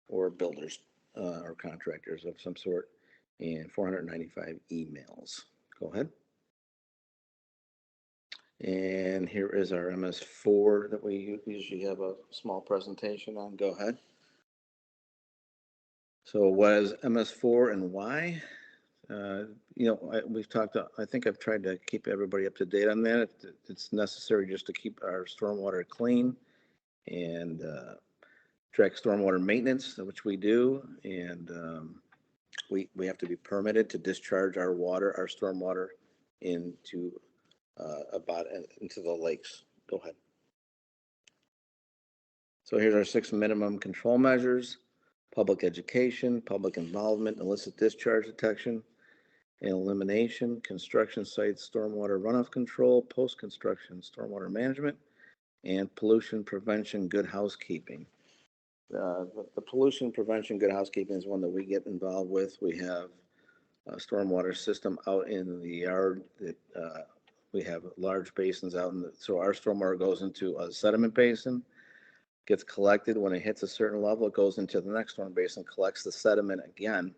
or builders or contractors of some sort, and 495 emails. Go ahead. And here is our MS4 that we usually have a small presentation on. Go ahead. So what is MS4 and why? We've talked, I think I've tried to keep everybody up to date on that. It's necessary just to keep our stormwater clean and track stormwater maintenance, which we do. And we have to be permitted to discharge our stormwater into the lakes. Go ahead. So here's our 6 minimum control measures: public education, public involvement, illicit discharge detection and elimination, construction sites, stormwater runoff control, post-construction stormwater management, and pollution prevention, good housekeeping. The pollution prevention, good housekeeping is one that we get involved with. We have a stormwater system out in the yard that we have large basins out so our stormwater goes into a sediment basin, gets collected. When it hits a certain level, it goes into the next storm basin, collects the sediment again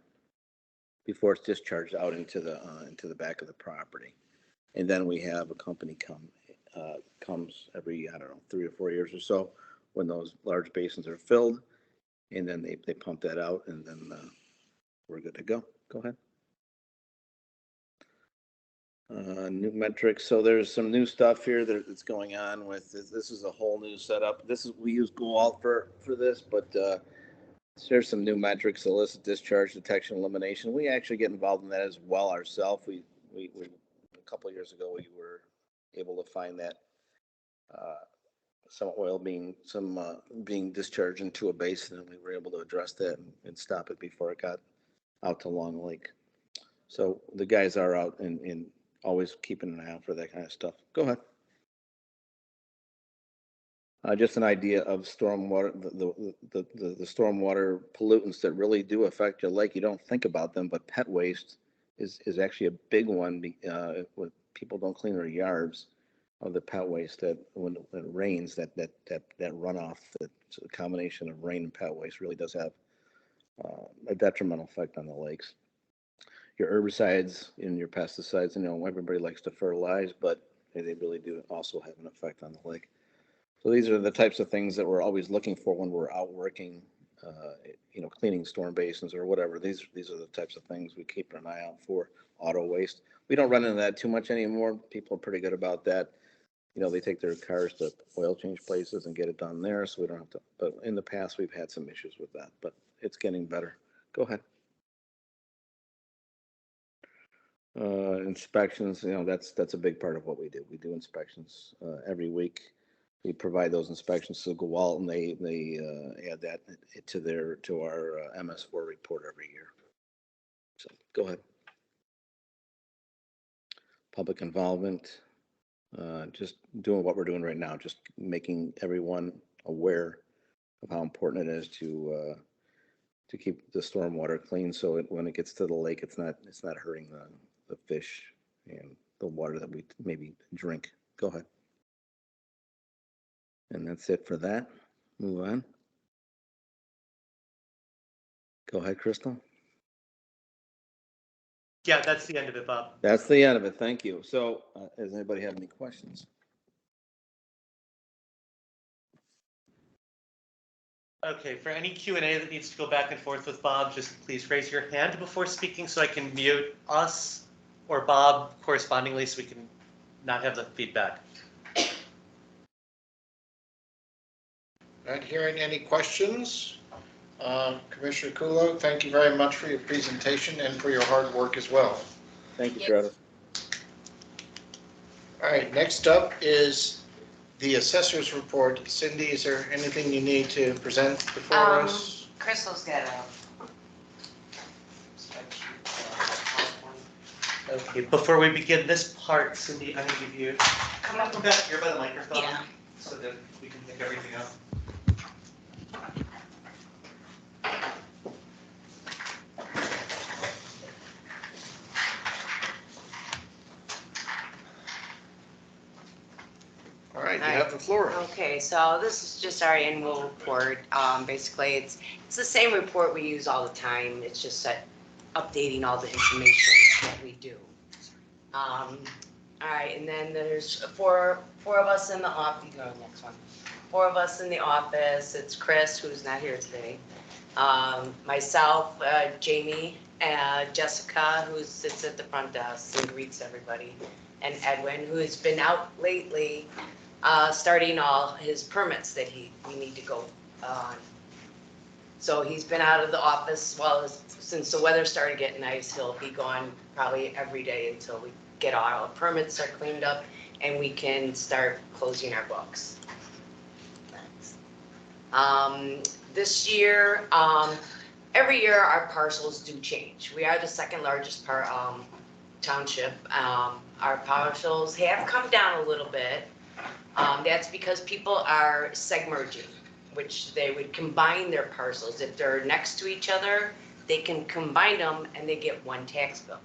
before it's discharged out into the back of the property. And then we have a company comes every, 3 or 4 years or so when those large basins are filled, and then they pump that out, and then we're good to go. Go ahead. New metrics. So there's some new stuff here that's going on with this. This is a whole new setup. We use GoAlt for this, but there's some new metrics: illicit discharge detection, elimination. We actually get involved in that as well ourselves. We a couple of years ago we were able to find that some oil being discharged into a basin, and we were able to address that and stop it before it got out to Long Lake. So the guys are out and always keeping an eye out for that kind of stuff. Go ahead. Just an idea of stormwater, the stormwater pollutants that really do affect your lake. You don't think about them, but pet waste is actually a big one. When people don't clean their yards, of the pet waste that when it rains, that runoff, that's a combination of rain and pet waste really does have a detrimental effect on the lakes. Your herbicides and your pesticides, everybody likes to fertilize, but they really do also have an effect on the lake. So these are the types of things that we're always looking for when we're out working, cleaning storm basins or whatever. These are the types of things we keep an eye out for. Auto waste. We don't run into that too much anymore. People are pretty good about that. They take their cars to oil change places and get it done there, so we don't have to. But in the past, we've had some issues with that, but it's getting better. Go ahead. Inspections, that's a big part of what we do. We do inspections every week. We provide those inspections to Gawalt, and they add that to our MS4 report every year. So go ahead. Public involvement, just doing what we're doing right now, just making everyone aware of how important it is to keep the stormwater clean, so when it gets to the lake, it's not hurting the fish and the water that we maybe drink. Go ahead. And that's it for that. Move on. Go ahead, Crystal. Yeah, that's the end of it, Bob. That's the end of it. Thank you. So, does anybody have any questions? Okay, for any Q&A that needs to go back and forth with Bob, just please raise your hand before speaking so I can mute us or Bob correspondingly so we can not have the feedback. Not hearing any questions. Commissioner Kulo, thank you very much for your presentation and for your hard work as well. Thank you, Travis. All right, next up is the assessor's report. Cindy, is there anything you need to present before us? Crystal's got a Okay, before we begin this part, Cindy, I'm gonna give you, come back here by the microphone Yeah. so that we can pick everything up. All right, you have the floor. Okay, so this is just our annual report. Basically, it's the same report we use all the time. It's just updating all the information that we do. All right, and then there's four of us in the office. You go to the next one. 4 of us in the office. It's Chris, who's not here today. Myself, Jamie, Jessica, who sits at the front desk and greets everybody, and Edwin, who has been out lately, starting all his permits that we need to go on. So he's been out of the office, since the weather started getting nice. He'll be gone probably every day until we get all our permits are cleaned up and we can start closing our books. This year, every year our parcels do change. We are the second largest township. Our parcels have come down a little bit. That's because people are seg-merging, which they would combine their parcels. If they're next to each other, they can combine them and they get one tax bill.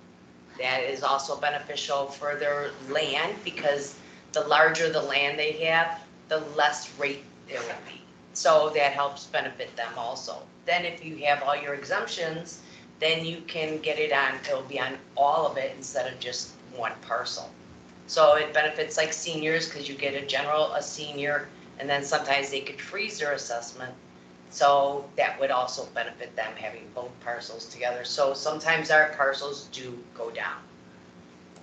That is also beneficial for their land, because the larger the land they have, the less rate it will be. So that helps benefit them also. Then if you have all your exemptions, then you can get it'll be on all of it instead of just one parcel. So it benefits like seniors, because you get a senior, and then sometimes they could freeze their assessment. So that would also benefit them having both parcels together. So sometimes our parcels do go down.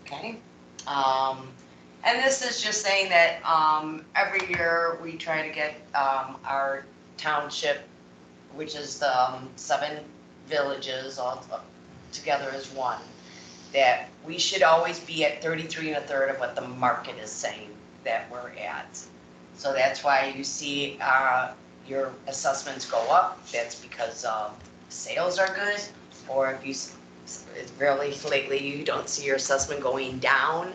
Okay. And this is just saying that every year we try to get our township, which is the 7 villages all together as one, that we should always be at 33 1/3 of what the market is saying that we're at. So that's why you see your assessments go up. That's because sales are good. or if you, really lately, you don't see your assessment going down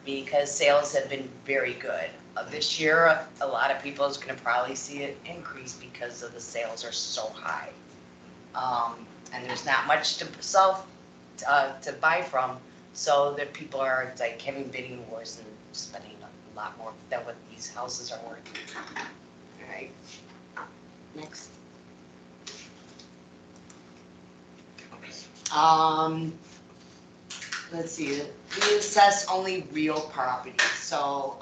because sales have been very good. This year, a lot of people is gonna probably see it increase because of the sales are so high. And there's not much to sell, to buy from, so that people are like having bidding wars and spending a lot more than what these houses are worth. All right, next. Let's see, we assess only real property, so,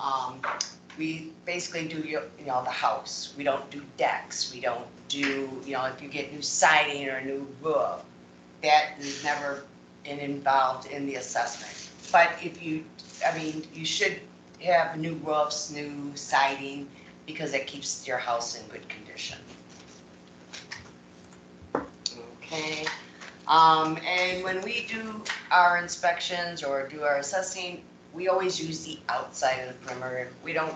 we basically do the house, we don't do decks, we don't do, if you get new siding or new roof, that is never involved in the assessment. But if you, you should have new roofs, new siding, because it keeps your house in good condition. Okay. And when we do our inspections or do our assessing, we always use the outside of the perimeter. We don't,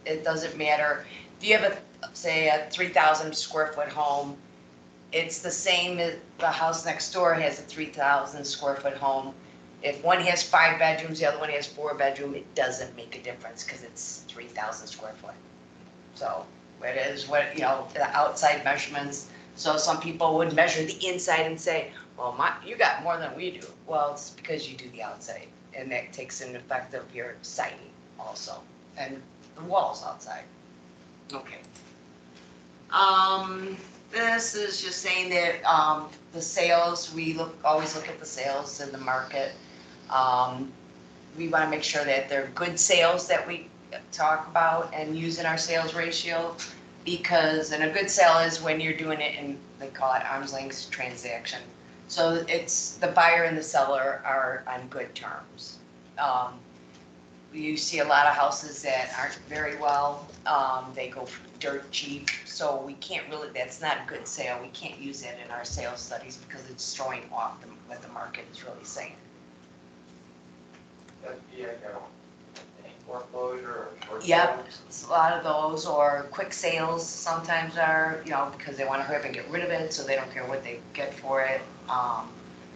it doesn't matter. If you have say a 3,000 square foot home, it's the same as the house next door has a 3,000 square foot home. If one has 5 bedrooms, the other one has 4 bedrooms, it doesn't make a difference because it's 3,000 square foot. So it is what, the outside measurements. So some people would measure the inside and say, well, you got more than we do. Well, it's because you do the outside, and that takes an effect of your siding also, and the walls outside. Okay. This is just saying that the sales, we always look at the sales in the market. We want to make sure that they're good sales that we talk about and use in our sales ratio, because a good sale is when you're doing it in, they call it arm's length transaction. So it's the buyer and the seller are on good terms. You see a lot of houses that aren't very well, they go dirt cheap, so we can't really, that's not a good sale. We can't use that in our sales studies because it's throwing off what the market is really saying. Foreclosure or. Yep, a lot of those, or quick sales sometimes are, because they want to hurry up and get rid of it, so they don't care what they get for it.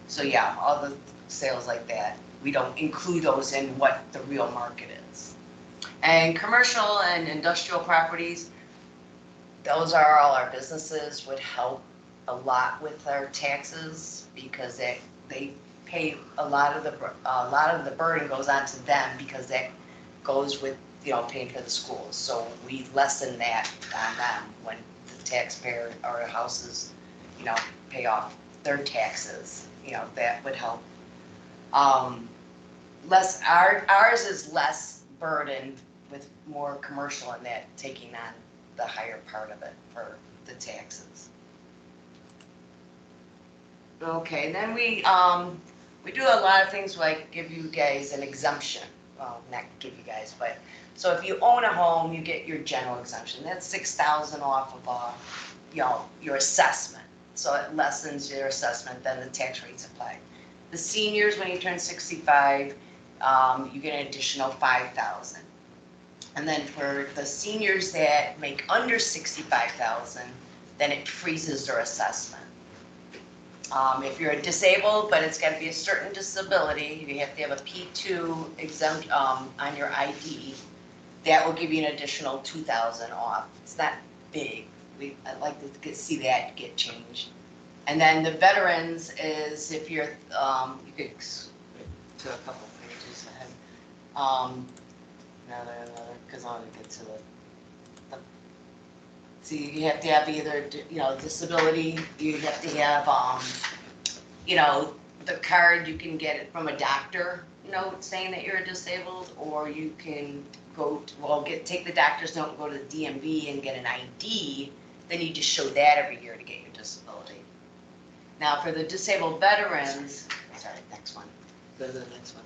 So yeah, all the sales like that, we don't include those in what the real market is. And commercial and industrial properties, those are all our businesses, would help a lot with our taxes because they pay a lot of the burden goes on to them because that goes with paying for the schools. So we lessen that on them when the taxpayer or the houses pay off their taxes. That would help. Ours is less burden with more commercial in that, taking on the higher part of it for the taxes. Okay, then we do a lot of things like give you guys an exemption. Well, not give you guys, but so if you own a home, you get your general exemption. That's $6,000 off of your assessment. So it lessens your assessment, then the tax rates apply. The seniors, when you turn 65, you get an additional $5,000. And then for the seniors that make under 65,000, then it freezes their assessment. If you're disabled, but it's got to be a certain disability, you have to have a P2 exempt on your ID. That will give you an additional $2,000 off. It's not big. I'd like to see that get changed. And then the veterans is if you're, you could to a couple pages ahead. Another, because I want to get to the. See, you have to have either disability. You have to have the card. You can get it from a doctor note saying that you're disabled, or you can go take the doctor's note and go to the DMV and get an ID. Then you just show that every year to get your disability. Now for the disabled veterans, sorry, next one. Go to the next one.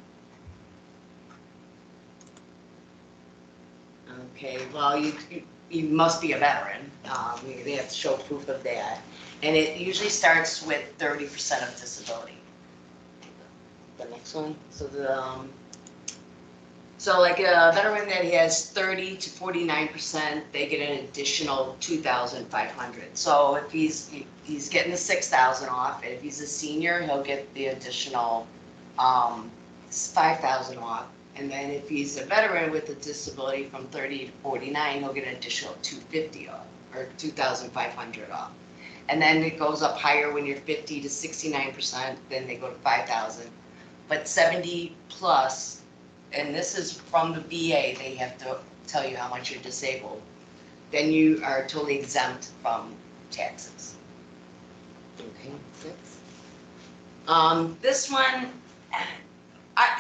Okay, well you must be a veteran. They have to show proof of that, and it usually starts with 30% of disability. The next one. So So like a veteran that has 30 to 49%, they get an additional 2,500. So if he's getting the 6,000 off, and if he's a senior, he'll get the additional 5,000 off. And then if he's a veteran with a disability from 30 to 49, he'll get an additional 250 off, or 2,500 off. And then it goes up higher when you're 50 to 69%, then they go to 5,000. But 70 plus, and this is from the VA, they have to tell you how much you're disabled, then you are totally exempt from taxes. Okay, this one,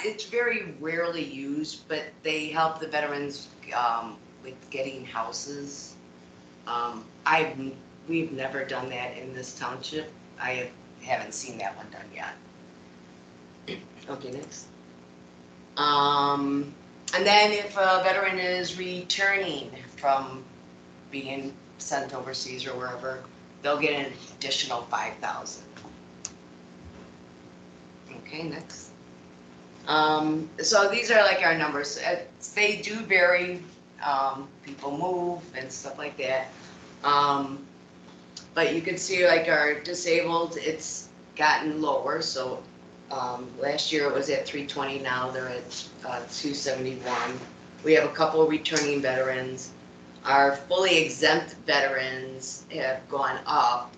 it's very rarely used, but they help the veterans with getting houses. We've never done that in this township. I haven't seen that one done yet. Okay, next. And then if a veteran is returning from being sent overseas or wherever, they'll get an additional 5,000. Okay, next. So these are like our numbers. They do vary. People move and stuff like that. But you can see like our disabled, it's gotten lower. So last year it was at 320, now they're at 271. We have a couple returning veterans. Our fully exempt veterans have gone up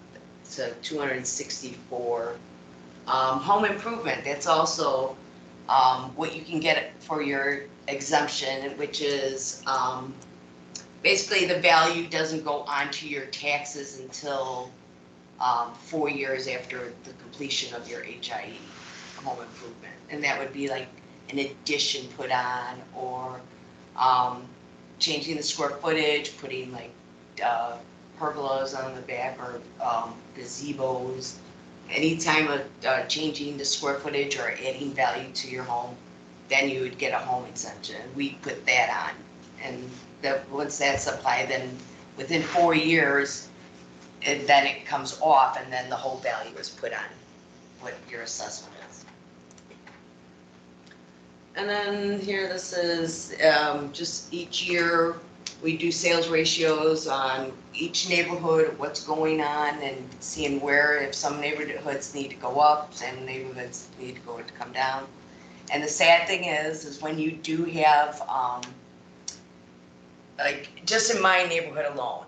to 264. Home improvement, that's also what you can get for your exemption, which is basically the value doesn't go onto your taxes until 4 years after the completion of your HIE. Home improvement, and that would be like an addition put on, or changing the square footage, putting like pergolas on the back, or gazebos. Anytime of changing the square footage or adding value to your home, then you would get a home exemption. We put that on, and once that's applied, then within 4 years, then it comes off, and then the whole value is put on what your assessment is. And then here, this is just each year we do sales ratios on each neighborhood, what's going on, and seeing where, if some neighborhoods need to go up, some neighborhoods need to come down. And the sad thing is when you do have, like just in my neighborhood alone,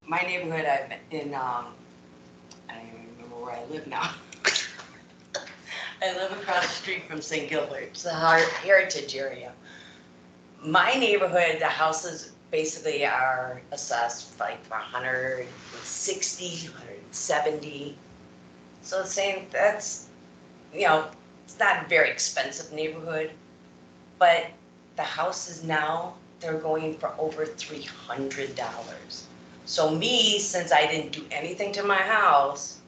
my neighborhood, I've been in, I don't even remember where I live now. I live across the street from St. Gilbert. It's a heritage area. My neighborhood, the houses basically are assessed like for 160, 170. So saying that's, you know, it's not a very expensive neighborhood, but the houses now, they're going for over $300. So me, since I didn't do anything to my house,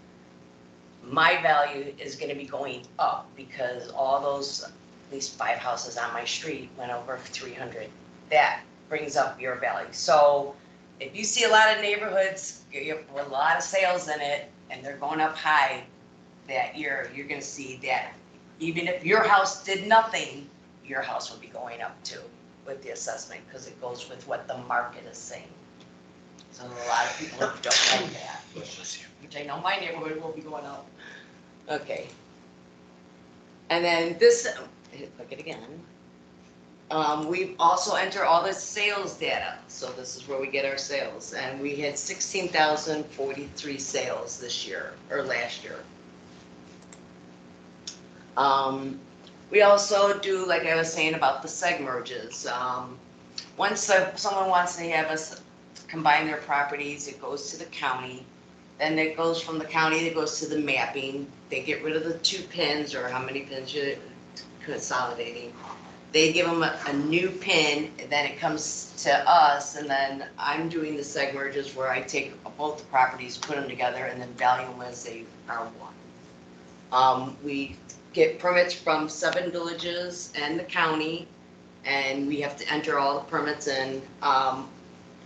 my value is going to be going up because all those, at least 5 houses on my street went over 300. That brings up your value. So if you see a lot of neighborhoods with a lot of sales in it and they're going up high that year, you're going to see that even if your house did nothing, your house will be going up too with the assessment because it goes with what the market is saying. So a lot of people don't like that. Which I know my neighborhood will be going up. Okay. And then this, look it again. We also enter all the sales data. So this is where we get our sales. And we had 16,043 sales this year, or last year. We also do, like I was saying about the seg merges. Once someone wants to have us combine their properties, it goes to the county. Then it goes from the county, it goes to the mapping. They get rid of the 2 pins or how many pins you're consolidating. They give them a new pin, and then it comes to us, and then I'm doing the seg merges where I take both the properties, put them together, and then value them as they are one. We get permits from 7 villages and the county, and we have to enter all the permits in.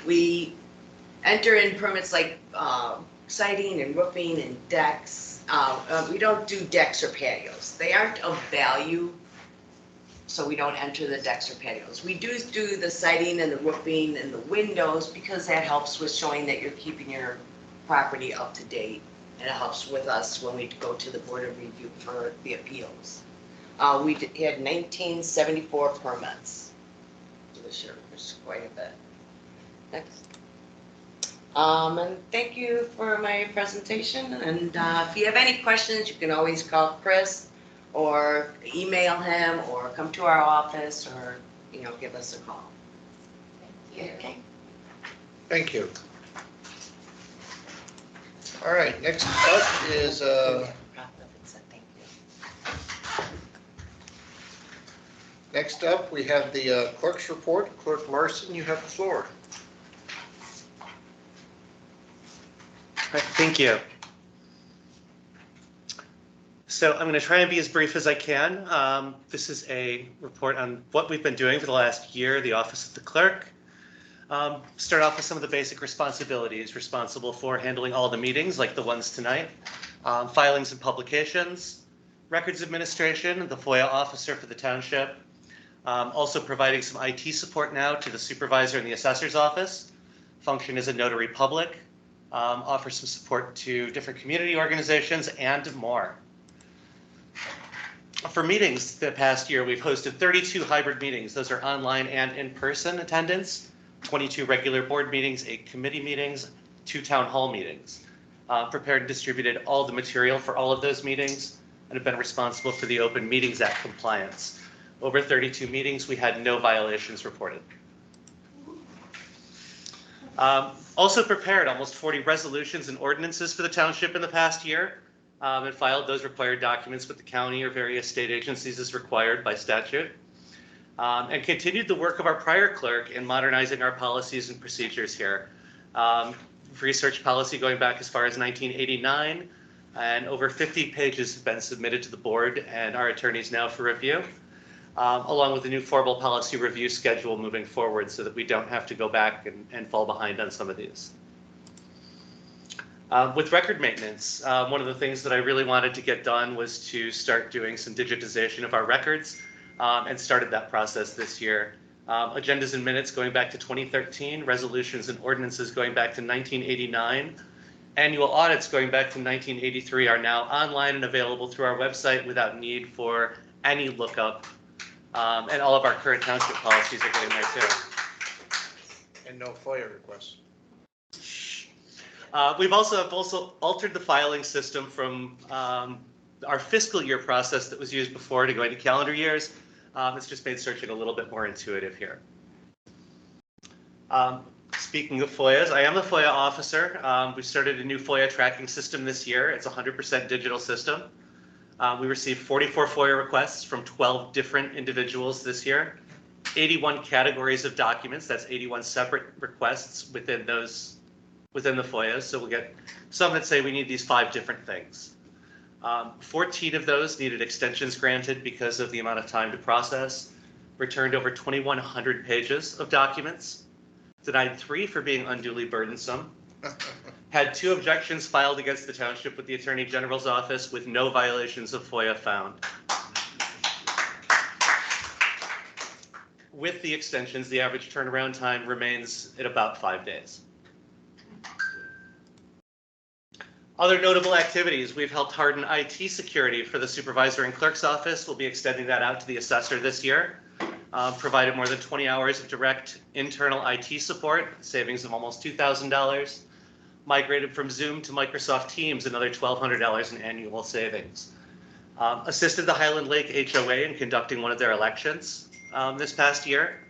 We enter in permits like siding and roofing and decks. We don't do decks or patios. They aren't of value so we don't enter the decks or patios. We do the siding and the roofing and the windows because that helps with showing that you're keeping your property up to date. And it helps with us when we go to the Board of Review for the appeals. We had 1974 permits this year, which is quite a bit. Next. And thank you for my presentation. And if you have any questions, you can always call Chris or email him or come to our office or, give us a call. Thank you. Okay. Thank you. All right, next up is, Thank you. next up, we have the clerk's report. Clerk Larson, you have the floor. Right, thank you. So I'm going to try and be as brief as I can. This is a report on what we've been doing for the last year, the Office of the Clerk. Start off with some of the basic responsibilities responsible for handling all the meetings like the ones tonight, filings and publications, records administration, the FOIA officer for the township, also providing some IT support now to the supervisor in the assessor's office, function as a notary public, offer some support to different community organizations and more. For meetings the past year, we've hosted 32 hybrid meetings. Those are online and in-person attendance, 22 regular board meetings, 8 committee meetings, 2 town hall meetings. Prepared and distributed all the material for all of those meetings and have been responsible for the Open Meetings Act compliance. Over 32 meetings, we had no violations reported. Also prepared almost 40 resolutions and ordinances for the township in the past year and filed those required documents with the county or various state agencies as required by statute. And continued the work of our prior clerk in modernizing our policies and procedures here. Research policy going back as far as 1989, and over 50 pages have been submitted to the board and our attorneys now for review, along with a new formal policy review schedule moving forward so that we don't have to go back and fall behind on some of these. With record maintenance, one of the things that I really wanted to get done was to start doing some digitization of our records. And started that process this year. Agendas and minutes going back to 2013, resolutions and ordinances going back to 1989, annual audits going back to 1983 are now online and available through our website without need for any lookup. And all of our current township policies are getting there too. And no FOIA requests. We've also altered the filing system from our fiscal year process that was used before to going to calendar years. It's just made searching a little bit more intuitive here. Speaking of FOIAs, I am the FOIA officer. We started a new FOIA tracking system this year. It's a 100% digital system. We received 44 FOIA requests from 12 different individuals this year, 81 categories of documents. That's 81 separate requests within the FOIAs. So we'll get some that say we need these 5 different things. 14 of those needed extensions granted because of the amount of time to process, returned over 2,100 pages of documents, denied 3 for being unduly burdensome, had 2 objections filed against the township with the Attorney General's office with no violations of FOIA found. With the extensions, the average turnaround time remains at about 5 days. Other notable activities, we've helped harden IT security for the supervisor and clerk's office. We'll be extending that out to the assessor this year. Provided more than 20 hours of direct internal IT support, savings of almost $2,000. Migrated from Zoom to Microsoft Teams, another $1,200 in annual savings. Assisted the Highland Lake HOA in conducting one of their elections this past year.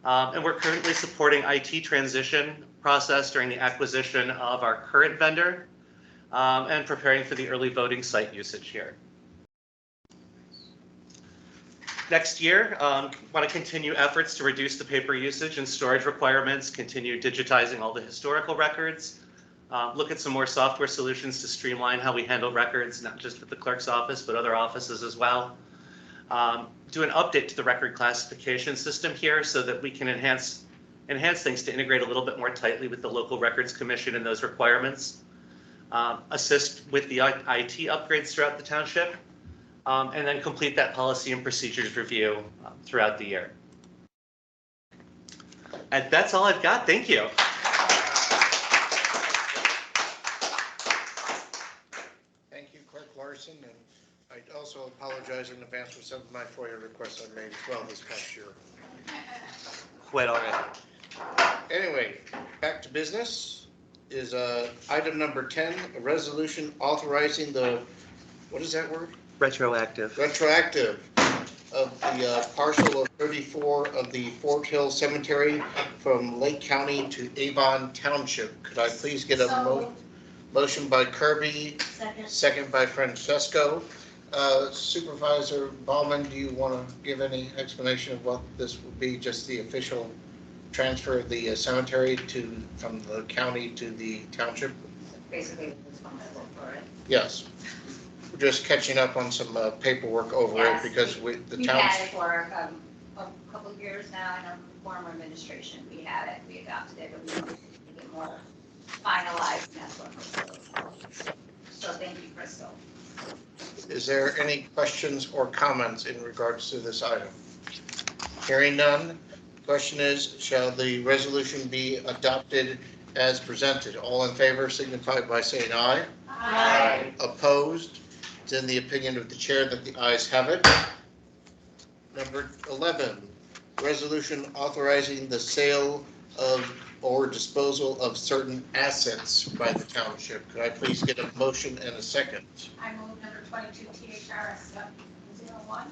And we're currently supporting IT transition process during the acquisition of our current vendor. And preparing for the early voting site usage here. Next year, want to continue efforts to reduce the paper usage and storage requirements, continue digitizing all the historical records, look at some more software solutions to streamline how we handle records, not just at the clerk's office, but other offices as well. Do an update to the record classification system here so that we can enhance things to integrate a little bit more tightly with the local records commission and those requirements. Assist with the IT upgrades throughout the township, and then complete that policy and procedures review throughout the year. And that's all I've got. Thank you. Thank you, Clerk Larson, and I also apologize in advance for some of my FOIA requests I made as well this past year. Quite all right. Anyway, back to business is item number 10, a resolution authorizing the, what is that word? Retroactive. Retroactive of the parcel of 34 of the Fort Hill Cemetery from Lake County to Avon Township. Could I please get a motion by Kirby, second by Francesco. Supervisor Ballman, do you want to give any explanation of what this would be, just the official transfer of the cemetery from the county to the township? Basically responsible for it. Yes. We're just catching up on some paperwork over it Yes. because the We've township. had it for a couple of years now, in our former administration, we had it, we adopted it, but we wanted to get more finalized, and that's what we're doing. So thank you, Crystal. Is there any questions or comments in regards to this item? Hearing none, the question is, shall the resolution be adopted as presented? All in favor signify by saying aye. Aye. Opposed? It's in the opinion of the chair that the ayes have it. Number 11, resolution authorizing the sale of or disposal of certain assets by the township. Could I please get a motion and a second? I move number 22 THRS 701.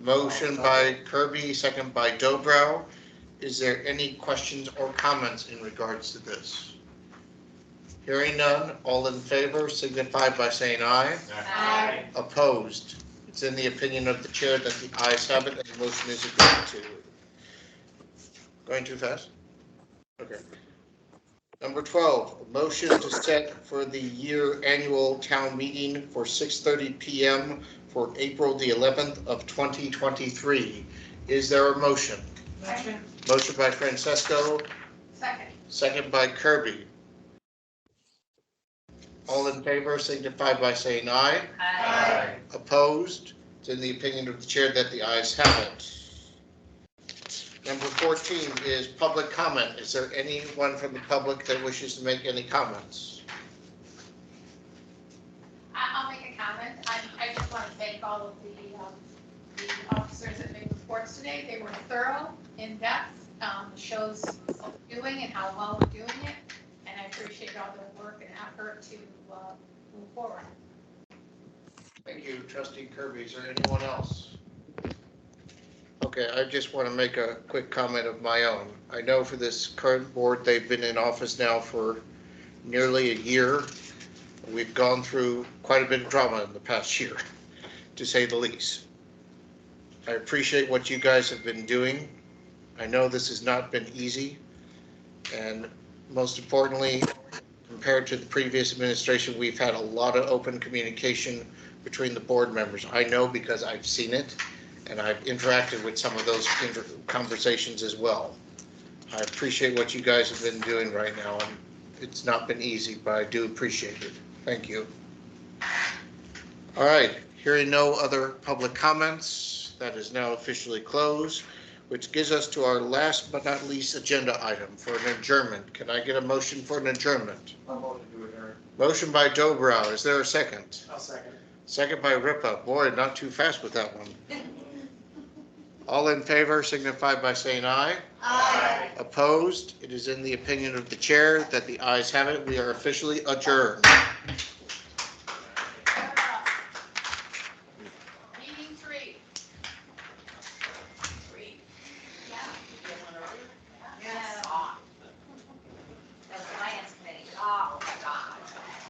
Motion by Kirby, second by Dobrow. Is there any questions or comments in regards to this? Hearing none, all in favor signify by saying aye. Aye. Opposed? It's in the opinion of the chair that the ayes have it and the motion is agreed to. Going too fast? Okay. Number 12, a motion to set for the year annual town meeting for 6:30 PM for April the 11th of 2023. Is there a motion? Motion. Motion by Francesco, Second. second by Kirby. All in favor signify by saying aye. Aye. Opposed? It's in the opinion of the chair that the ayes have it. Number 14 is public comment. Is there anyone from the public that wishes to make any comments? I'll make a comment. I just want to thank all of the officers that made reports today. They were thorough, in-depth, shows what we're doing and how well we're doing it. And I appreciate all their work and effort to move forward. Thank you, Trustee Kirby. Is there anyone else? Okay, I just want to make a quick comment of my own. I know for this current board, they've been in office now for nearly a year. We've gone through quite a bit of drama in the past year, to say the least. I appreciate what you guys have been doing. I know this has not been easy. And most importantly, compared to the previous administration, we've had a lot of open communication between the board members. I know because I've seen it. And I've interacted with some of those conversations as well. I appreciate what you guys have been doing right now, and it's not been easy, but I do appreciate it. Thank you. All right, hearing no other public comments, that is now officially closed, which gives us to our last but not least agenda item for an adjournment. Can I get a motion for an adjournment? I'm going to do it, Eric. Motion by Dobrow. Is there a second? I'll second. Second by Ripa. Boy, not too fast with that one. All in favor signify by saying aye. Aye. Opposed? It is in the opinion of the chair that the ayes have it. We are officially adjourned.